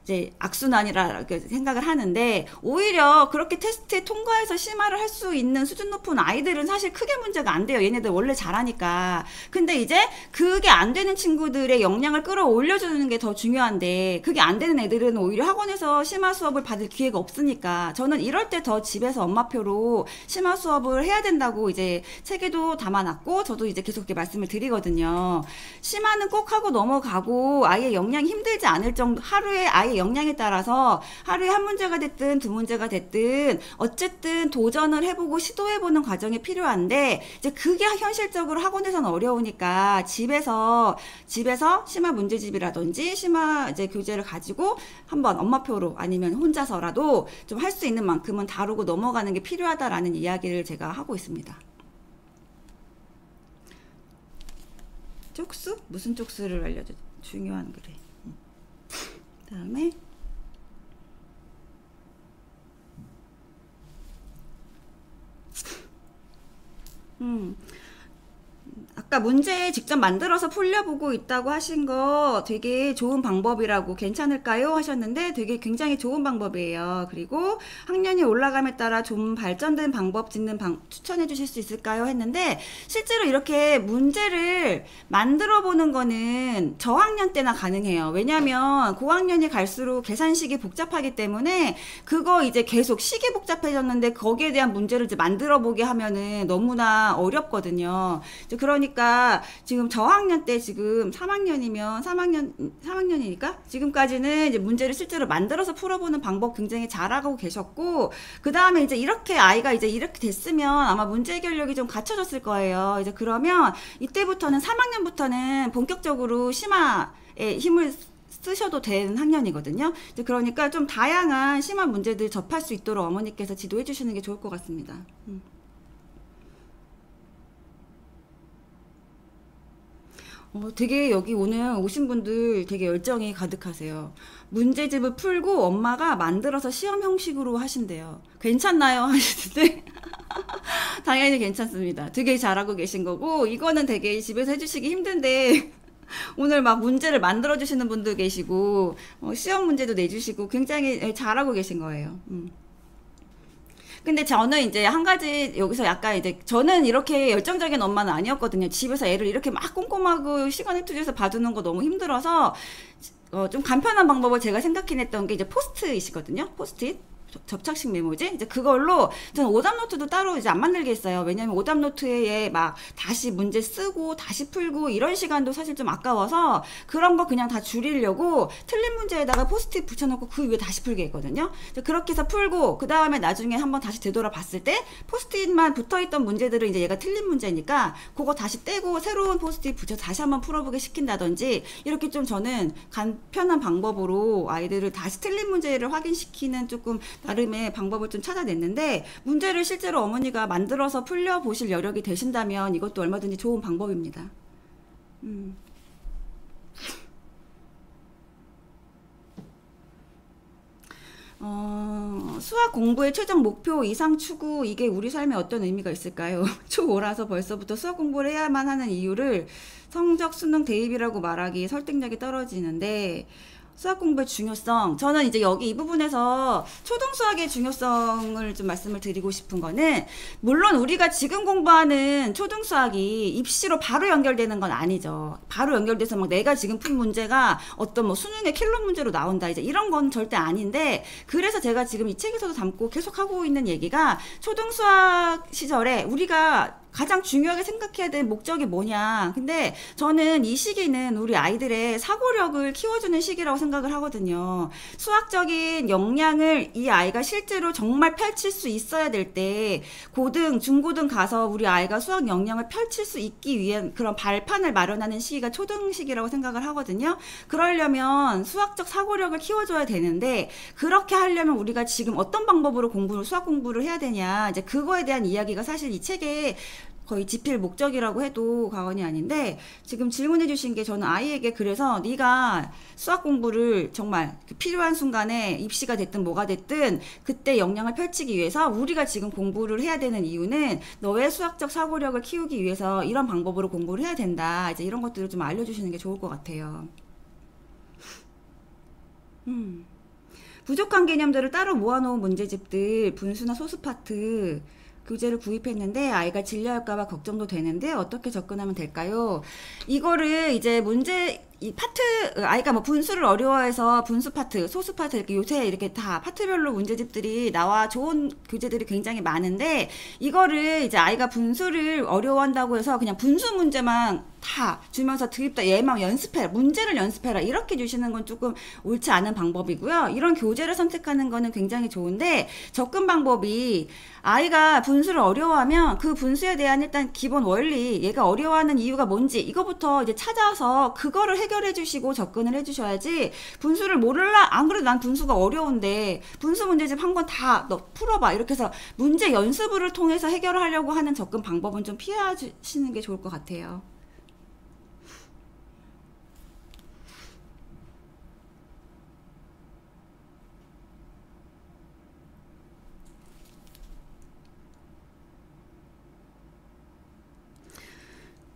이제 악순환이라 생각을 하는데, 오히려 그렇게 테스트에 통과해서 심화를 할 수 있는 수준 높은 아이들은 사실 크게 문제가 안 돼요. 얘네들 원래 잘하니까. 근데 이제 그게 안 되는 친구들의 역량을 끌어올려주는 게 더 중요한데, 그게 안 되는 애들은 오히려 학원에서 심화 수업을 받을 기회가 없으니까, 저는 이럴 때 더 집에서 엄마표로 심화 수업을 해야 된다고 이제 책에도 담아놨고, 저도 이제 계속 이렇게 말씀을 드리거든요. 심화는 꼭 하고 넘어가고 아예 역량이 힘들지 않을 정도, 하루에 아예 역량에 따라서 하루에 한 문제가 됐든 두 문제가 됐든 어쨌든 도전을 해보고 시도해보는 과정이 필요한데, 이제 그게 현실적으로 학원에서는 어려우니까 집에서 심화 문제집이라든지 심화 이제 교재를 가지고 한번 엄마표로 아니면 혼자서라도 좀 할 수 있는 만큼은 다루고 넘어가는 게 필요하다라는 이야기를 제가 하고 있습니다. 쪽수? 무슨 쪽수를 알려줘? 중요한 그래. 다음에 아까 문제 직접 만들어서 풀려보고 있다고 하신 거 되게 좋은 방법이라고, 괜찮을까요? 하셨는데 되게 굉장히 좋은 방법이에요. 그리고 학년이 올라감에 따라 좀 발전된 방법 추천해 주실 수 있을까요? 했는데, 실제로 이렇게 문제를 만들어 보는 거는 저학년 때나 가능해요. 왜냐면 고학년이 갈수록 계산식이 복잡하기 때문에 그거 이제 계속 식이 복잡해졌는데 거기에 대한 문제를 이제 만들어 보게 하면은 너무나 어렵거든요. 그러니까 지금 저학년 때 지금 3학년이니까 지금까지는 이제 문제를 실제로 만들어서 풀어보는 방법 굉장히 잘하고 계셨고, 그 다음에 이제 이렇게 아이가 이제 이렇게 됐으면 아마 문제 해결력이 좀 갖춰졌을 거예요. 이제 그러면 이때부터는 3학년부터는 본격적으로 심화에 힘을 쓰셔도 되는 학년이거든요. 이제 그러니까 좀 다양한 심화 문제들 접할 수 있도록 어머니께서 지도해 주시는 게 좋을 것 같습니다. 되게 여기 오늘 오신 분들 되게 열정이 가득하세요. 문제집을 풀고 엄마가 만들어서 시험 형식으로 하신대요. 괜찮나요? 하시는데 당연히 괜찮습니다. 되게 잘하고 계신 거고, 이거는 되게 집에서 해주시기 힘든데 오늘 막 문제를 만들어 주시는 분도 계시고 시험 문제도 내주시고 굉장히 잘하고 계신 거예요. 근데 저는 이제 한 가지 여기서 약간 이제, 저는 이렇게 열정적인 엄마는 아니었거든요. 집에서 애를 이렇게 막 꼼꼼하고 시간을 투자해서 봐주는 거 너무 힘들어서 좀 간편한 방법을 제가 생각해냈던 게 이제 포스트잇이거든요. 포스트잇. 접착식 메모지? 이제 그걸로 저는 오답노트도 따로 이제 안 만들게 했어요. 왜냐면 오답노트에 막 다시 문제 쓰고 다시 풀고 이런 시간도 사실 좀 아까워서 그런 거 그냥 다 줄이려고 틀린 문제에다가 포스트잇 붙여놓고 그 위에 다시 풀게 했거든요. 그렇게 해서 풀고 그 다음에 나중에 한번 다시 되돌아봤을 때 포스트잇만 붙어있던 문제들은 이제 얘가 틀린 문제니까 그거 다시 떼고 새로운 포스트잇 붙여서 다시 한번 풀어보게 시킨다든지, 이렇게 좀 저는 간편한 방법으로 아이들을 다시 틀린 문제를 확인시키는 조금 나름의 방법을 좀 찾아냈는데, 문제를 실제로 어머니가 만들어서 풀려보실 여력이 되신다면 이것도 얼마든지 좋은 방법입니다. 수학 공부의 최종 목표 이상 추구, 이게 우리 삶에 어떤 의미가 있을까요? 초5라서 벌써부터 수학 공부를 해야만 하는 이유를 성적, 수능, 대입이라고 말하기 설득력이 떨어지는데, 수학 공부의 중요성, 저는 이제 여기 이 부분에서 초등수학의 중요성을 좀 말씀을 드리고 싶은 거는, 물론 우리가 지금 공부하는 초등수학이 입시로 바로 연결되는 건 아니죠. 바로 연결돼서 막 내가 지금 푼 문제가 어떤 뭐 수능의 킬러 문제로 나온다, 이제 이런 건 절대 아닌데, 그래서 제가 지금 이 책에서도 담고 계속 하고 있는 얘기가, 초등수학 시절에 우리가 가장 중요하게 생각해야 될 목적이 뭐냐. 근데 저는 이 시기는 우리 아이들의 사고력을 키워주는 시기라고 생각을 하거든요. 수학적인 역량을 이 아이가 실제로 정말 펼칠 수 있어야 될 때, 고등, 중고등 가서 우리 아이가 수학 역량을 펼칠 수 있기 위한 그런 발판을 마련하는 시기가 초등 시기라고 생각을 하거든요. 그러려면 수학적 사고력을 키워줘야 되는데, 그렇게 하려면 우리가 지금 어떤 방법으로 수학 공부를 해야 되냐, 이제 그거에 대한 이야기가 사실 이 책에 거의 지필 목적이라고 해도 과언이 아닌데, 지금 질문해 주신 게, 저는 아이에게 그래서 네가 수학 공부를 정말 필요한 순간에 입시가 됐든 뭐가 됐든 그때 역량을 펼치기 위해서 우리가 지금 공부를 해야 되는 이유는 너의 수학적 사고력을 키우기 위해서 이런 방법으로 공부를 해야 된다, 이제 이런 것들을 좀 알려주시는 게 좋을 것 같아요. 부족한 개념들을 따로 모아놓은 문제집들, 분수나 소수 파트, 교재를 구입했는데 아이가 질려할까봐 걱정도 되는데 어떻게 접근하면 될까요? 이거를 이제 이 파트, 아이가 뭐 분수를 어려워해서 분수 파트, 소수 파트 이렇게 요새 이렇게 다 파트별로 문제집들이 나와 좋은 교재들이 굉장히 많은데 이거를 이제 아이가 분수를 어려워한다고 해서 그냥 분수 문제만 다 주면서 드립다 얘만 연습해라, 문제를 연습해라 이렇게 주시는 건 조금 옳지 않은 방법이고요. 이런 교재를 선택하는 거는 굉장히 좋은데 접근 방법이 아이가 분수를 어려워하면 그 분수에 대한 일단 기본 원리, 얘가 어려워하는 이유가 뭔지 이거부터 이제 찾아서 그거를 해결해 주시고 접근을 해 주셔야지 분수를 모를라, 안 그래도 난 분수가 어려운데 분수 문제집 한 권 다 너 풀어봐 이렇게 해서 문제 연습을 통해서 해결하려고 하는 접근 방법은 좀 피하시는 게 좋을 것 같아요.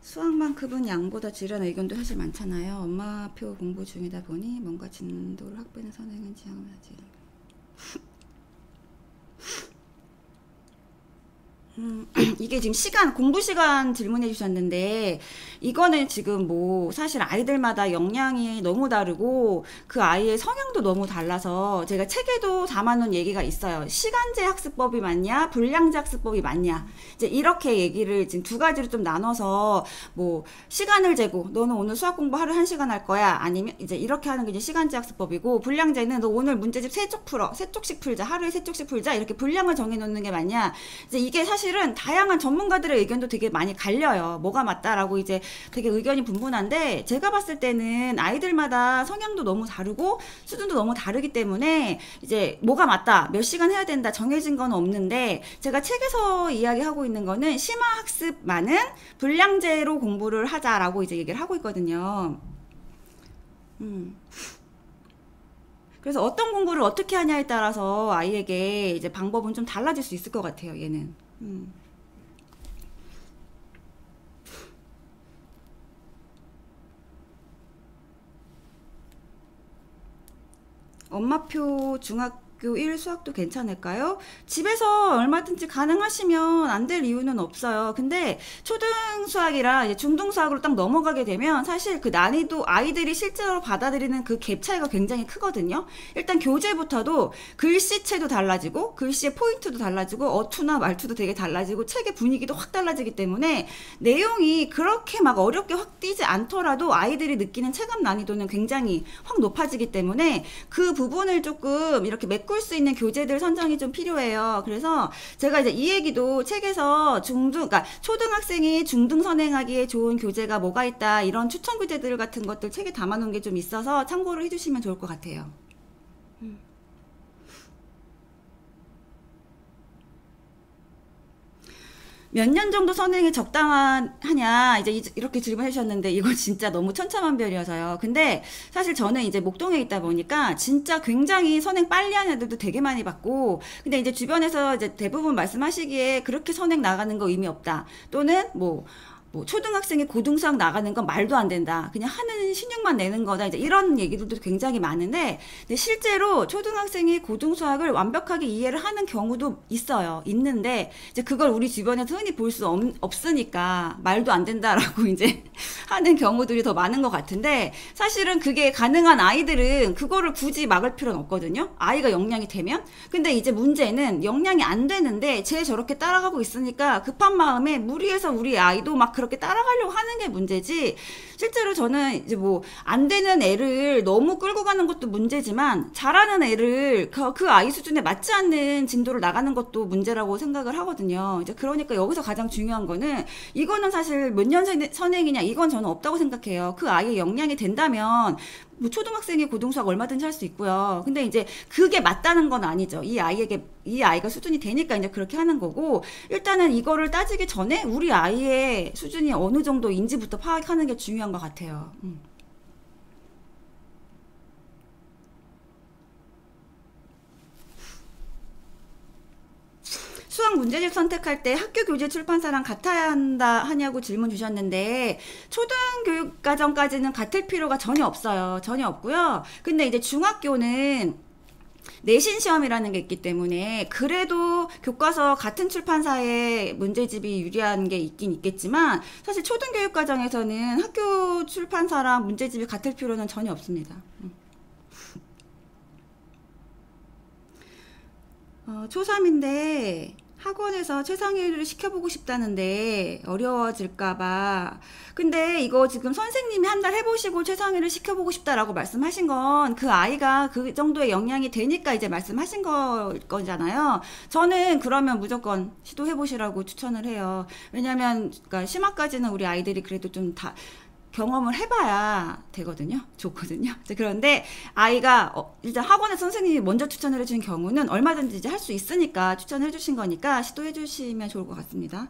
수학만큼은 양보다 질환 의견도 사실 많잖아요. 엄마표 공부 중이다 보니 뭔가 진도를 학부는 선행은 지향하지. 이게 지금 공부 시간 질문해 주셨는데, 이거는 지금 뭐, 사실 아이들마다 역량이 너무 다르고, 그 아이의 성향도 너무 달라서, 제가 책에도 담아놓은 얘기가 있어요. 시간제 학습법이 맞냐, 분량제 학습법이 맞냐. 이제 이렇게 얘기를 지금 두 가지로 좀 나눠서, 뭐, 시간을 재고, 너는 오늘 수학 공부 하루 1시간 할 거야. 아니면 이제 이렇게 하는 게 이제 시간제 학습법이고, 분량제는 너 오늘 문제집 3쪽 풀어. 3쪽씩 풀자. 하루에 3쪽씩 풀자. 이렇게 분량을 정해놓는 게 맞냐. 이제 이게 사실은 다양한 전문가들의 의견도 되게 많이 갈려요. 뭐가 맞다라고 이제 되게 의견이 분분한데 제가 봤을 때는 아이들마다 성향도 너무 다르고 수준도 너무 다르기 때문에 이제 뭐가 맞다, 몇 시간 해야 된다 정해진 건 없는데 제가 책에서 이야기하고 있는 거는 심화학습만은 분량제로 공부를 하자라고 이제 얘기를 하고 있거든요. 그래서 어떤 공부를 어떻게 하냐에 따라서 아이에게 이제 방법은 좀 달라질 수 있을 것 같아요, 얘는. 엄마표 중학교 1 수학도 괜찮을까요? 집에서 얼마든지 가능하시면 안 될 이유는 없어요. 근데 초등 수학이랑 이제 중등 수학으로 딱 넘어가게 되면 사실 그 난이도 아이들이 실제로 받아들이는 그 갭 차이가 굉장히 크거든요. 일단 교재부터도 글씨체도 달라지고 글씨의 포인트도 달라지고 어투나 말투도 되게 달라지고 책의 분위기도 확 달라지기 때문에 내용이 그렇게 막 어렵게 확 뛰지 않더라도 아이들이 느끼는 체감 난이도는 굉장히 확 높아지기 때문에 그 부분을 조금 이렇게 메꿀 수 있는 교재들 선정이 좀 필요해요. 그래서 제가 이제 이 얘기도 책에서 그러니까 초등학생이 중등 선행하기에 좋은 교재가 뭐가 있다 이런 추천 교재들 같은 것들 책에 담아놓은 게 좀 있어서 참고를 해주시면 좋을 것 같아요. 몇 년 정도 선행이 적당하냐 이제 이렇게 질문해 주셨는데 이거 진짜 너무 천차만별이어서요. 근데 사실 저는 이제 목동에 있다 보니까 진짜 굉장히 선행 빨리 하는 애들도 되게 많이 봤고, 근데 이제 주변에서 이제 대부분 말씀하시기에 그렇게 선행 나가는 거 의미 없다, 또는 뭐 초등학생이 고등수학 나가는 건 말도 안 된다, 그냥 하는 신용만 내는 거다, 이제 이런 얘기들도 굉장히 많은데, 근데 실제로 초등학생이 고등수학을 완벽하게 이해를 하는 경우도 있는데 이제 그걸 우리 주변에서 흔히 볼 수 없으니까 말도 안 된다라고 이제 하는 경우들이 더 많은 것 같은데, 사실은 그게 가능한 아이들은 그거를 굳이 막을 필요는 없거든요. 아이가 역량이 되면. 근데 이제 문제는 역량이 안 되는데 쟤 저렇게 따라가고 있으니까 급한 마음에 무리해서 우리 아이도 막 그렇게 따라가려고 하는 게 문제지, 실제로 저는 이제 뭐 안 되는 애를 너무 끌고 가는 것도 문제지만 잘하는 애를 그 아이 수준에 맞지 않는 진도를 나가는 것도 문제라고 생각을 하거든요. 이제 그러니까 여기서 가장 중요한 거는, 이거는 사실 몇 년 선행이냐 이건 저는 없다고 생각해요. 그 아이의 역량이 된다면 뭐 초등학생이 고등수학 얼마든지 할 수 있고요. 근데 이제 그게 맞다는 건 아니죠. 이 아이가 수준이 되니까 이제 그렇게 하는 거고, 일단은 이거를 따지기 전에 우리 아이의 수준이 어느 정도인지부터 파악하는 게 중요한 것 같아요. 수학 문제집 선택할 때 학교 교재 출판사랑 같아야 하냐고 질문 주셨는데, 초등교육과정까지는 같을 필요가 전혀 없어요. 전혀 없고요. 근데 이제 중학교는 내신 시험이라는 게 있기 때문에 그래도 교과서 같은 출판사의 문제집이 유리한 게 있긴 있겠지만 사실 초등교육 과정에서는 학교 출판사랑 문제집이 같을 필요는 전혀 없습니다. 초3인데 학원에서 최상위를 시켜보고 싶다는데 어려워질까봐. 근데 이거 지금 선생님이 한 달 해보시고 최상위를 시켜보고 싶다라고 말씀하신 건 그 아이가 그 정도의 영향이 되니까 이제 말씀하신 거잖아요. 저는 그러면 무조건 시도해보시라고 추천을 해요. 왜냐면 그러니까 심화까지는 우리 아이들이 그래도 좀 다 경험을 해봐야 되거든요. 좋거든요. 그런데 아이가 일단 학원의 선생님이 먼저 추천을 해주는 경우는 얼마든지 이제 할 수 있으니까 추천을 해주신 거니까 시도해 주시면 좋을 것 같습니다.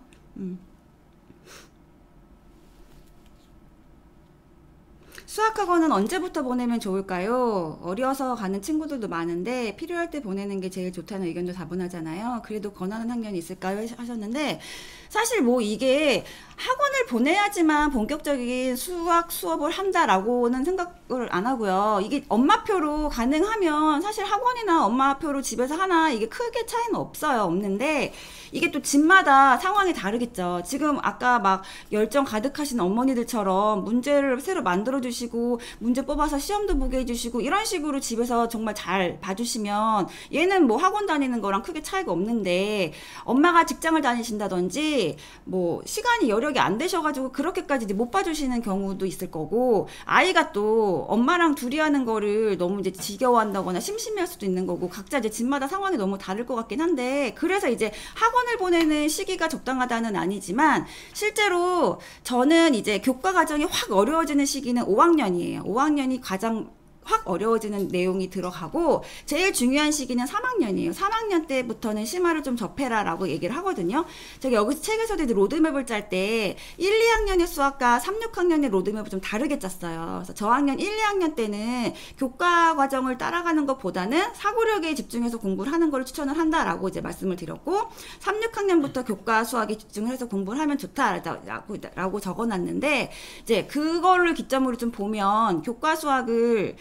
수학학원은 언제부터 보내면 좋을까요? 어려서 가는 친구들도 많은데 필요할 때 보내는 게 제일 좋다는 의견도 다분하잖아요. 그래도 권하는 학년이 있을까요? 하셨는데 사실 뭐 이게 학원을 보내야지만 본격적인 수학 수업을 한다라고는 생각을 안 하고요. 이게 엄마표로 가능하면 사실 학원이나 엄마표로 집에서 하나 이게 크게 차이는 없는데 이게 또 집마다 상황이 다르겠죠. 지금 아까 막 열정 가득하신 어머니들처럼 문제를 새로 만들어 주시고 문제 뽑아서 시험도 보게 해주시고 이런 식으로 집에서 정말 잘 봐주시면 얘는 뭐 학원 다니는 거랑 크게 차이가 없는데 엄마가 직장을 다니신다든지 뭐 시간이 여력이 안 되셔가지고 그렇게까지 못 봐주시는 경우도 있을 거고 아이가 또 엄마랑 둘이 하는 거를 너무 이제 지겨워한다거나 심심해할 수도 있는 거고 각자 이제 집마다 상황이 너무 다를 것 같긴 한데 그래서 이제 학원을 보내는 시기가 적당하다는 아니지만 실제로 저는 이제 교과 과정이 확 어려워지는 시기는 5학년이에요. 5학년이 가장 확 어려워지는 내용이 들어가고 제일 중요한 시기는 3학년이에요. 3학년 때부터는 심화를 좀 접해라 라고 얘기를 하거든요. 제가 여기서 책에서도 로드맵을 짤 때 1, 2학년의 수학과 3, 6학년의 로드맵을 좀 다르게 짰어요. 그래서 저학년 1, 2학년 때는 교과 과정을 따라가는 것보다는 사고력에 집중해서 공부를 하는 걸 추천을 한다라고 이제 말씀을 드렸고 3, 6학년부터 교과 수학에 집중을 해서 공부를 하면 좋다라고 적어놨는데 이제 그거를 기점으로 좀 보면 교과 수학을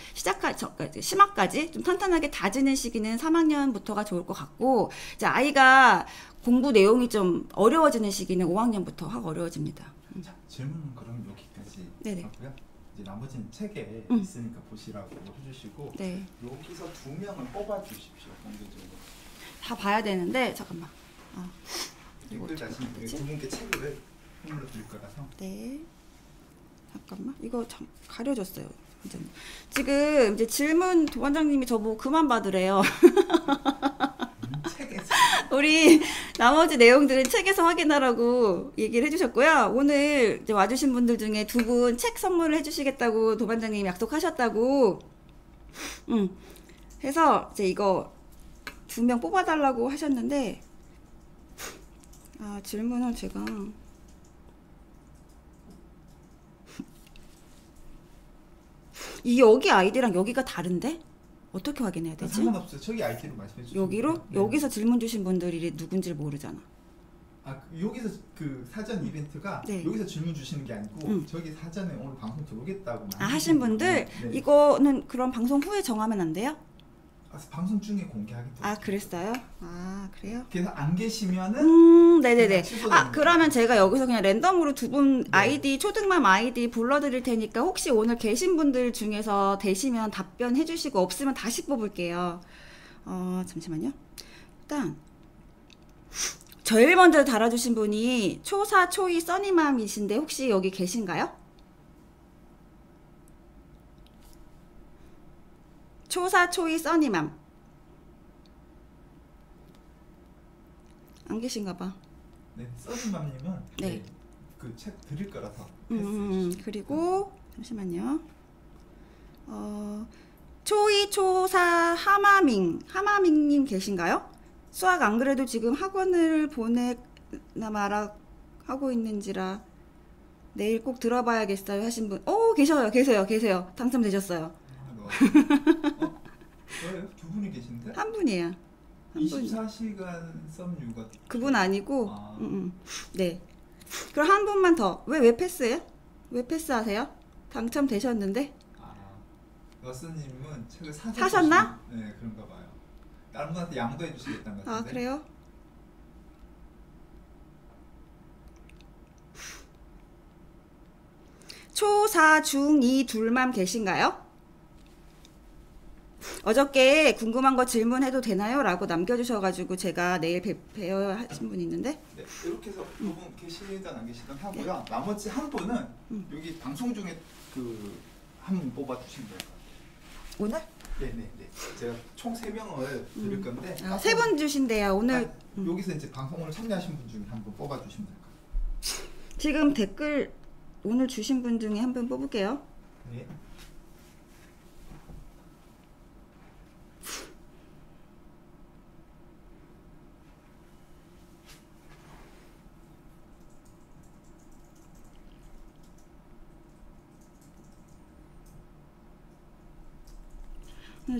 심화까지 좀 탄탄하게 다지는 시기는 3학년부터가 좋을 것 같고 이제 아이가 공부 내용이 좀 어려워지는 시기는 5학년부터 확 어려워집니다. 자, 질문은 그럼 여기까지 네네. 하고요. 이제 나머지는 책에 있으니까 보시라고 해주시고 네. 여기서 2명을 뽑아주십시오. 공개적으로. 다 봐야 되는데 잠깐만. 댓글 다시 두 분께 책을 선물로 드릴 거라서. 네. 잠깐만. 이거 참 가려졌어요. 지금 이제 질문 도반장님이 저보고 그만 받으래요. 책에서. 우리 나머지 내용들은 책에서 확인하라고 얘기를 해주셨고요. 오늘 이제 와주신 분들 중에 2분 책 선물을 해주시겠다고 도반장님이 약속하셨다고. 해서 이제 이거 2명 뽑아달라고 하셨는데 질문을 제가 이 여기 아이디랑 여기가 다른데? 어떻게 확인해야 되지? 상관없어요. 저기 아이디로 말씀해 주시면 여기로? 네. 여기서 질문 주신 분들이 누군지 모르잖아. 여기서 그 사전 이벤트가 네. 여기서 질문 주시는 게 아니고 저기 사전에 오늘 방송 들어오겠다고 하신 분들 네. 이거는 그럼 방송 후에 정하면 안 돼요? 방송 중에 공개하기 때문에. 그랬어요? 그래요? 그래서 안 계시면은 네네네. 취소되는 그러면 제가 여기서 그냥 랜덤으로 2분 네. 아이디 초등맘 아이디 불러드릴 테니까 혹시 오늘 계신 분들 중에서 되시면 답변해 주시고 없으면 다시 뽑을게요. 잠시만요. 일단 제일 먼저 달아주신 분이 초4 초2 써니맘이신데 혹시 여기 계신가요? 초4 초2 써니맘 안 계신가봐. 네, 써니맘님은 네. 그 책 드릴 거라서 패스해 그리고 잠시만요. 초2 초4 하마밍님 계신가요? 수학 안 그래도 지금 학원을 보내나 마라 하고 있는지라 내일 꼭 들어봐야겠어요 하신 분. 계세요. 당첨되셨어요. 두 분이 계신데? 한 분이에요. 24시간 썸유가 그분 아니고 네. 그럼 한 분만 더. 왜 패스해요? 왜 패스하세요? 당첨되셨는데? 러스님은 책을 사셨나? 네, 그런가 봐요. 다른 분한테 양도해 주시겠다는 것 같은데. 아, 그래요? 초, 사, 중, 이 둘만 계신가요? 어저께 궁금한 거 질문해도 되나요? 라고 남겨주셔가지고 제가 내일 뵈어야 하신 분이 있는데. 네, 이렇게 해서 두 분 계시든 안 계시든 하고요. 나머지 한 분은 여기 방송 중에 그 한 분 뽑아 주시면 될 것 같아요. 오늘? 네네네. 제가 총 3명을 드릴 건데. 아, 3분 주신대요. 오늘. 여기서 이제 방송을 참여하신 분 중에 한 분 뽑아 주시면 될 것 같아요. 지금 댓글 오늘 주신 분 중에 한 분 뽑을게요. 네.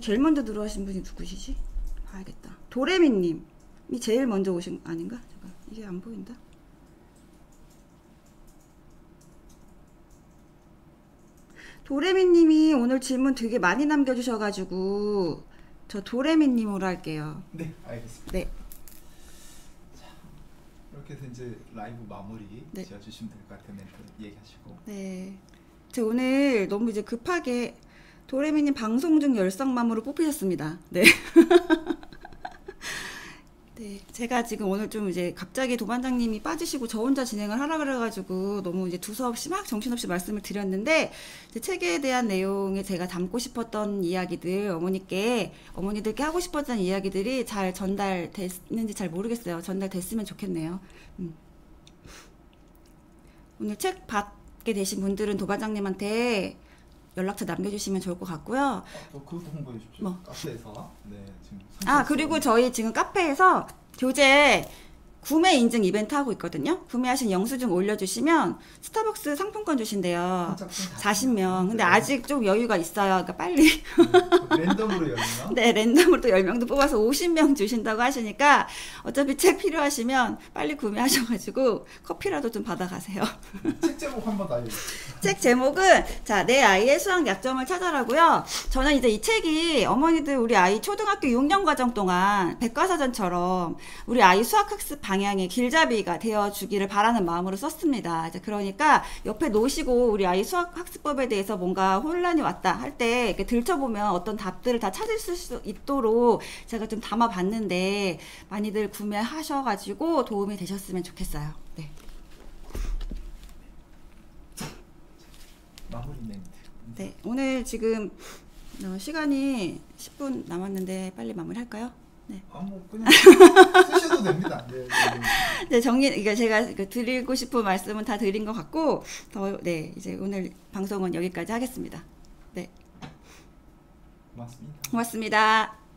제일 먼저 들어오신 분이 누구시지? 봐야겠다. 도레미님이 제일 먼저 오신 아닌가? 잠깐 이게 안 보인다. 도레미님이 오늘 질문 되게 많이 남겨주셔가지고 저 도레미님으로 할게요. 네, 알겠습니다. 네. 자, 이렇게 해서 이제 라이브 마무리 네. 지어주시면 될 것 같아요. 멘트 얘기하시고. 네. 제가 오늘 너무 이제 급하게 도레미님 방송 중 열성맘으로 뽑히셨습니다. 네. 네, 제가 지금 오늘 좀 이제 갑자기 도반장님이 빠지시고 저 혼자 진행을 하라 그래가지고 너무 이제 두서없이 막 정신없이 말씀을 드렸는데 이제 책에 대한 내용에 제가 담고 싶었던 이야기들 어머니들께 하고 싶었던 이야기들이 잘 전달됐는지 잘 모르겠어요. 전달됐으면 좋겠네요. 오늘 책 받게 되신 분들은 도반장님한테 연락처 남겨주시면 좋을 것 같고요. 또 그것도 홍보해 주십시오. 뭐? 카페에서. 네, 지금. 아, 그리고 저희 지금 카페에서 교재 구매 인증 이벤트 하고 있거든요. 구매하신 영수증 올려주시면 스타벅스 상품권 주신대요. 40명. 근데 아직 좀 여유가 있어요. 그러니까 빨리. 랜덤으로 열리나? 네, 랜덤으로 또 10명도 뽑아서 50명 주신다고 하시니까 어차피 책 필요하시면 빨리 구매하셔가지고 커피라도 좀 받아가세요. 책 제목 한번 알려주세요. 책 제목은 자, 내 아이의 수학 약점을 찾아라고요. 저는 이제 이 책이 어머니들 우리 아이 초등학교 6년 과정 동안 백과사전처럼 우리 아이 수학 학습 방향의 길잡이가 되어 주기를 바라는 마음으로 썼습니다. 이제 그러니까 옆에 놓으시고 우리 아이 수학 학습법에 대해서 뭔가 혼란이 왔다 할 때 이렇게 들춰보면 어떤 답들을 다 찾을 수 있도록 제가 좀 담아봤는데 많이들 구매하셔가지고 도움이 되셨으면 좋겠어요. 네. 마무리 멘트. 네, 오늘 지금 시간이 10분 남았는데 빨리 마무리할까요? 네. 뭐 그냥 쓰셔도 됩니다. 네, 네. 네, 이게 제가 드리고 싶은 말씀은 다 드린 것 같고, 네, 이제 오늘 방송은 여기까지 하겠습니다. 네. 고맙습니다. 고맙습니다.